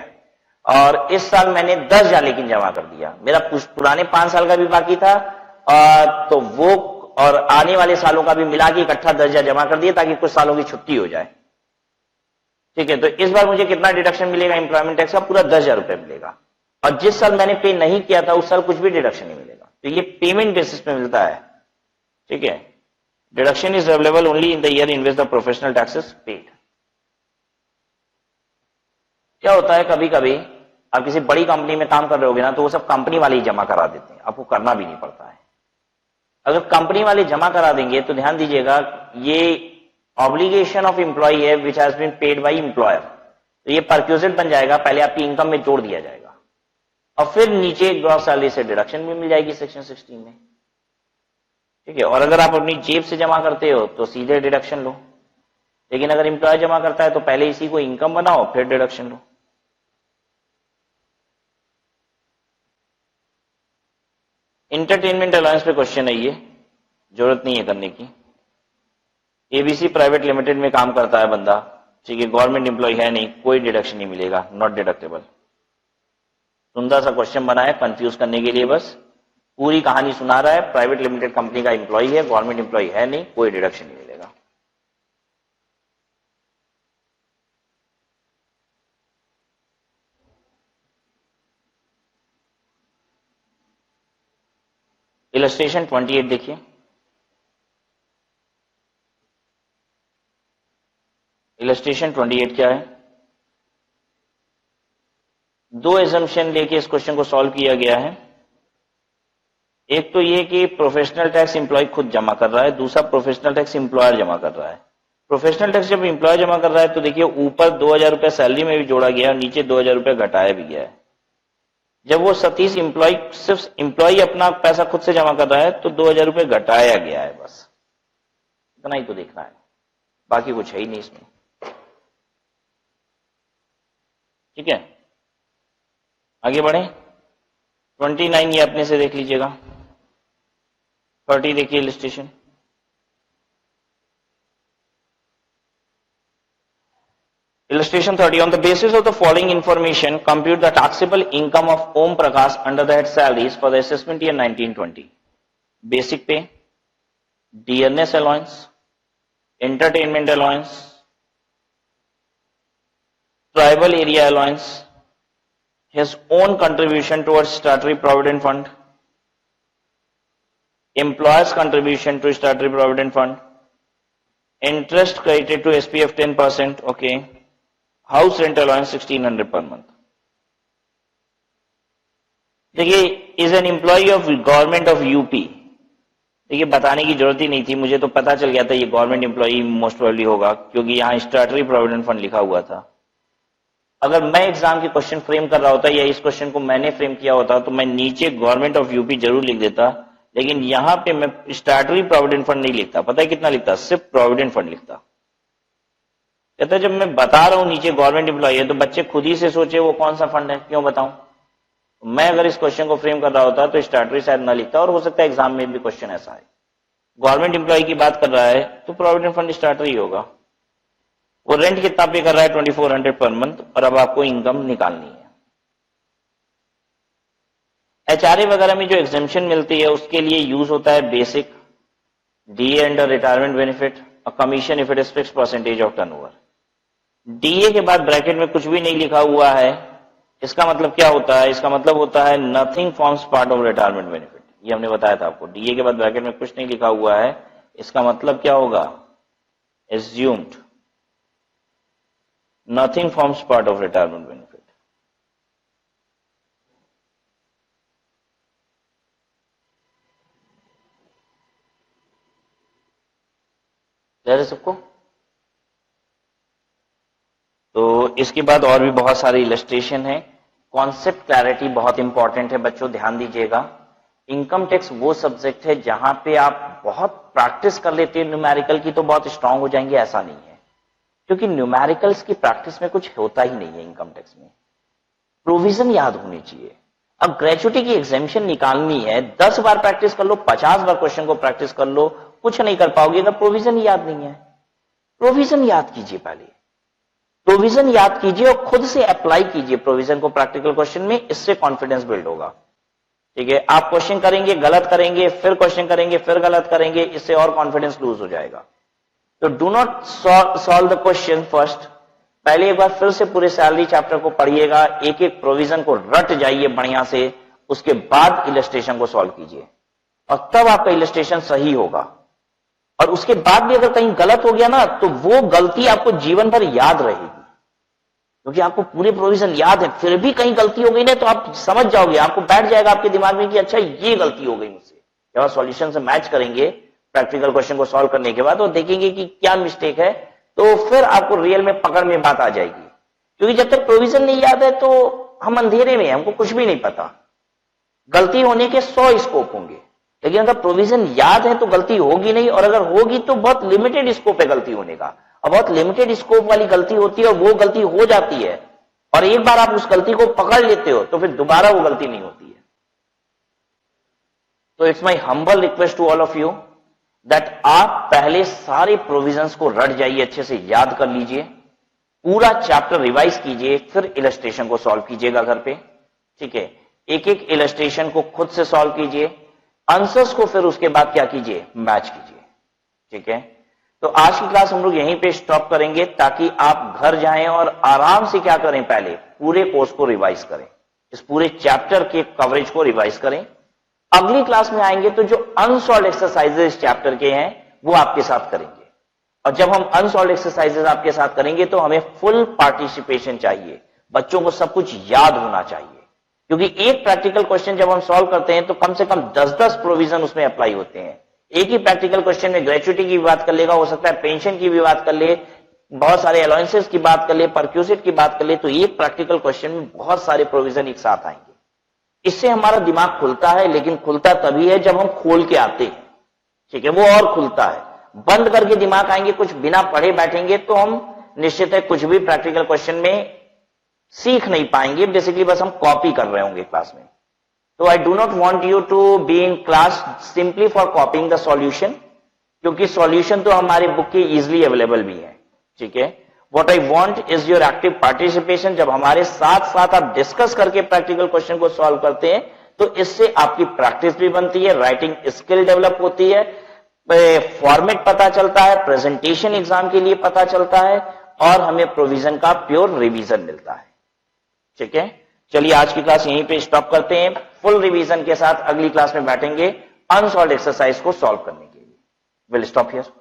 S1: और इस साल मैंने 10,000 लेकिन जमा कर दिया, मेरा पुराने 5 साल का भी बाकी था, तो वो और आने वाले सालों का भी मिला के इकट्ठा 10,000 जमा कर दिया ताकि कुछ सालों की छुट्टी हो जाए, ठीक है। तो इस बार मुझे कितना डिडक्शन मिलेगा एम्प्लॉयमेंट टैक्स का? पूरा 10,000 रुपए मिलेगा। और जिस साल मैंने पे नहीं किया था उस साल कुछ भी डिडक्शन नहीं मिलेगा। तो ये पेमेंट बेसिस पे मिलता है, ठीक है। Deduction is available only in the year in which the professional tax is paid. क्या होता है, कभी कभी आप किसी बड़ी कंपनी में काम कर रहे होगे ना, तो वो सब कंपनी वाले ही जमा करा देते हैं, आपको करना भी नहीं पड़ता है। अगर कंपनी वाले जमा करा देंगे तो ध्यान दीजिएगा, ये ऑब्लिगेशन ऑफ एम्प्लॉय है which has been paid by employer, तो ये परक्यूजिट बन जाएगा, पहले आपकी इनकम में जोड़ दिया जाएगा और फिर नीचे ग्रॉस सैलरी से डिडक्शन भी मिल जाएगी सेक्शन 16 में, ठीक है। और अगर आप अपनी जेब से जमा करते हो तो सीधे डिडक्शन लो, लेकिन अगर एम्प्लॉय जमा करता है तो पहले इसी को इनकम बनाओ फिर डिडक्शन लो। इंटरटेनमेंट अलाउंस पे क्वेश्चन है, ये जरूरत नहीं है करने की। एबीसी प्राइवेट लिमिटेड में काम करता है बंदा, ठीक है, गवर्नमेंट एम्प्लॉय है नहीं, कोई डिडक्शन नहीं मिलेगा, नॉट डिडक्टेबल। सुंदर सा क्वेश्चन बना है कंफ्यूज करने के लिए, बस पूरी कहानी सुना रहा है। प्राइवेट लिमिटेड कंपनी का एम्प्लॉय है, गवर्नमेंट एम्प्लॉय है नहीं, कोई डिडक्शन नहीं मिलेगा। इलस्ट्रेशन 28 देखिए। इलस्ट्रेशन 28 क्या है? दो एजम्पशन लेके इस क्वेश्चन को सॉल्व किया गया है। एक तो ये कि प्रोफेशनल टैक्स एम्प्लॉय खुद जमा कर रहा है, दूसरा प्रोफेशनल टैक्स एम्प्लॉयर जमा कर रहा है। प्रोफेशनल टैक्स जब एम्प्लॉय जमा कर रहा है तो देखिए ऊपर 2,000 रुपए सैलरी में भी जोड़ा गया और नीचे 2,000 रुपए घटाया भी गया है। जब वो सतीश एम्प्लॉय सिर्फ एम्प्लॉय अपना पैसा खुद से जमा कर रहा है तो 2,000 रुपए घटाया गया है, बस इतना ही तो देखना है, बाकी कुछ है ही नहीं इसमें, ठीक है। आगे बढ़े। 29 ये अपने से देख लीजिएगा। 30 देखिए illustration. Illustration 30. On the basis of the following information, compute the taxable income of Om Prakash under the head salaries for the assessment year 1920. Basic pay, dearness allowance, entertainment allowance, tribal area allowance, his own contribution towards statutory provident fund, employer's contribution to statutory provident fund, interest credited to SPF 10%, okay. House rent allowance 1,600 per month. देखिए is an employee of government of UP. देखिए बताने की जरूरत ही नहीं थी, मुझे तो पता चल गया था ये गवर्नमेंट एम्प्लॉय मोस्ट प्रोबेबली होगा क्योंकि यहां स्टैट्यूटरी प्रोविडेंट फंड लिखा हुआ था। अगर मैं एग्जाम के क्वेश्चन फ्रेम कर रहा होता या इस क्वेश्चन को मैंने फ्रेम किया होता तो मैं नीचे गवर्नमेंट ऑफ यूपी जरूर लिख देता, लेकिन यहां पे मैं स्टैट्यूटरी प्रोविडेंट फंड नहीं लिखता। पता है कितना लिखता? सिर्फ प्रोविडेंट फंड लिखता। कहता जब मैं बता रहा हूं नीचे गवर्नमेंट एम्प्लॉय है तो बच्चे खुद ही से सोचे वो कौन सा फंड है, क्यों बताऊं। मैं अगर इस क्वेश्चन को फ्रेम कर रहा होता तो स्टैट्यूटरी शायद ना लिखता और हो सकता है एग्जाम में भी क्वेश्चन ऐसा है। गवर्नमेंट एम्प्लॉय की बात कर रहा है तो प्रोविडेंट फंड स्टार्टर ही होगा। वो रेंट कितना पे कर रहा है 2400 पर मंथ, और अब आपको इनकम निकालनी है। एचआरए वगैरह में जो एग्जेम्पशन मिलती है उसके लिए यूज होता है basic, DA under retirement benefit, और commission if it is fixed percentage of turnover. DA के बाद ब्रैकेट में कुछ भी नहीं लिखा हुआ है, इसका मतलब क्या होता है? इसका मतलब होता है nothing forms part of retirement benefit. ये हमने बताया था आपको, डीए के बाद ब्रैकेट में कुछ नहीं लिखा हुआ है, इसका मतलब क्या होगा? Assumed nothing forms part of retirement benefit. Clear है सबको? तो इसके बाद और भी बहुत सारे इलस्ट्रेशन है। कॉन्सेप्ट क्लैरिटी बहुत इंपॉर्टेंट है बच्चों, ध्यान दीजिएगा। इनकम टैक्स वो सब्जेक्ट है जहां पे आप बहुत प्रैक्टिस कर लेते हैं न्यूमेरिकल की तो बहुत स्ट्रांग हो जाएंगे, ऐसा नहीं है, क्योंकि न्यूमेरिकल्स की प्रैक्टिस में कुछ होता ही नहीं है। इनकम टैक्स में प्रोविजन याद होनी चाहिए। अब ग्रेचुइटी की एग्जेम्पशन निकालनी है, 10 बार प्रैक्टिस कर लो, 50 बार क्वेश्चन को प्रैक्टिस कर लो, कुछ नहीं कर पाओगे अगर प्रोविजन याद नहीं है। प्रोविजन याद कीजिए, पहले प्रोविजन याद कीजिए और खुद से अप्लाई कीजिए प्रोविजन को प्रैक्टिकल क्वेश्चन में, इससे कॉन्फिडेंस बिल्ड होगा। ठीक है, आप क्वेश्चन करेंगे, गलत करेंगे, फिर क्वेश्चन करेंगे, फिर गलत करेंगे, इससे और कॉन्फिडेंस लूज हो जाएगा। तो do not solve the question first, पहले एक बार फिर से पूरे सैलरी चैप्टर को पढ़िएगा, एक एक प्रोविजन को रट जाइए बढ़िया से, उसके बाद इलस्ट्रेशन को सॉल्व कीजिए और तब आपका इलस्ट्रेशन सही होगा। और उसके बाद भी अगर कहीं गलत हो गया ना तो वो गलती आपको जीवन भर याद रहेगी, क्योंकि आपको पूरे प्रोविजन याद है, फिर भी कहीं गलती हो गई ना तो आप समझ जाओगे, आपको बैठ जाएगा आपके दिमाग में कि अच्छा ये गलती हो गई मुझसे। जब आप सॉल्यूशन से मैच करेंगे प्रैक्टिकल क्वेश्चन को सॉल्व करने के बाद और देखेंगे कि क्या मिस्टेक है, तो फिर आपको रियल में पकड़ में बात आ जाएगी। क्योंकि जब तक प्रोविजन नहीं याद है तो हम अंधेरे में हैं, हमको कुछ भी नहीं पता। गलती होने के 100 स्कोप होंगे, लेकिन अगर प्रोविजन याद है तो गलती होगी नहीं, और अगर होगी तो बहुत लिमिटेड स्कोप है गलती होने का, और बहुत लिमिटेड स्कोप वाली गलती होती है और वो गलती हो जाती है, और एक बार आप उस गलती को पकड़ लेते हो तो फिर दोबारा वो गलती नहीं होती है। तो it's my humble request to all of you that आप पहले सारे प्रोविजंस को रट जाइए, अच्छे से याद कर लीजिए, पूरा चैप्टर रिवाइज कीजिए, फिर इलस्ट्रेशन को सॉल्व कीजिएगा घर पे। ठीक है, एक एक इलस्ट्रेशन को खुद से सॉल्व कीजिए, आंसर्स को फिर उसके बाद क्या कीजिए, मैच कीजिए। ठीक है, तो आज की क्लास हम लोग यहीं पे स्टॉप करेंगे ताकि आप घर जाएं और आराम से क्या करें, पहले पूरे कोर्स को रिवाइज करें, इस पूरे चैप्टर के कवरेज को रिवाइज करें। अगली क्लास में आएंगे तो जो अनसॉल्व्ड एक्सरसाइजेस चैप्टर के हैं वो आपके साथ करेंगे, और जब हम अनसॉल्व्ड एक्सरसाइजेस आपके साथ करेंगे तो हमें फुल पार्टिसिपेशन चाहिए, बच्चों को सब कुछ याद होना चाहिए, क्योंकि एक प्रैक्टिकल क्वेश्चन जब हम सॉल्व करते हैं तो कम से कम 10-10 प्रोविजन उसमें अप्लाई होते हैं। एक ही प्रैक्टिकल क्वेश्चन में ग्रेचुइटी की भी बात कर लेगा, हो सकता है पेंशन की भी बात कर ले, बहुत सारे अलाउंसेस की बात कर ले, परक्यूसिट की बात कर ले, तो एक प्रैक्टिकल क्वेश्चन में बहुत सारे प्रोविजन एक साथ आएंगे। इससे हमारा दिमाग खुलता है, लेकिन खुलता तभी है जब हम खोल के आते हैं। ठीक है, वो और खुलता है। बंद करके दिमाग आएंगे, कुछ बिना पढ़े बैठेंगे तो हम निश्चित है कुछ भी प्रैक्टिकल क्वेश्चन में सीख नहीं पाएंगे, बेसिकली बस हम कॉपी कर रहे होंगे क्लास में। तो I do not want you to be in class simply for copying the solution, क्योंकि सॉल्यूशन तो हमारे बुक के इजिली अवेलेबल भी है। ठीक है, what I want is your active participation. जब हमारे साथ साथ आप डिस्कस करके प्रैक्टिकल क्वेश्चन को सॉल्व करते हैं तो इससे आपकी प्रैक्टिस भी बनती है, राइटिंग स्किल डेवलप होती है, फॉर्मेट पता चलता है, प्रेजेंटेशन एग्जाम के लिए पता चलता है, और हमें प्रोविजन का प्योर रिवीजन मिलता है। ठीक है, चलिए आज की क्लास यहीं पे स्टॉप करते हैं। फुल रिवीजन के साथ अगली क्लास में बैठेंगे अनसॉल्व्ड एक्सरसाइज को सॉल्व करने के लिए। Will stop here.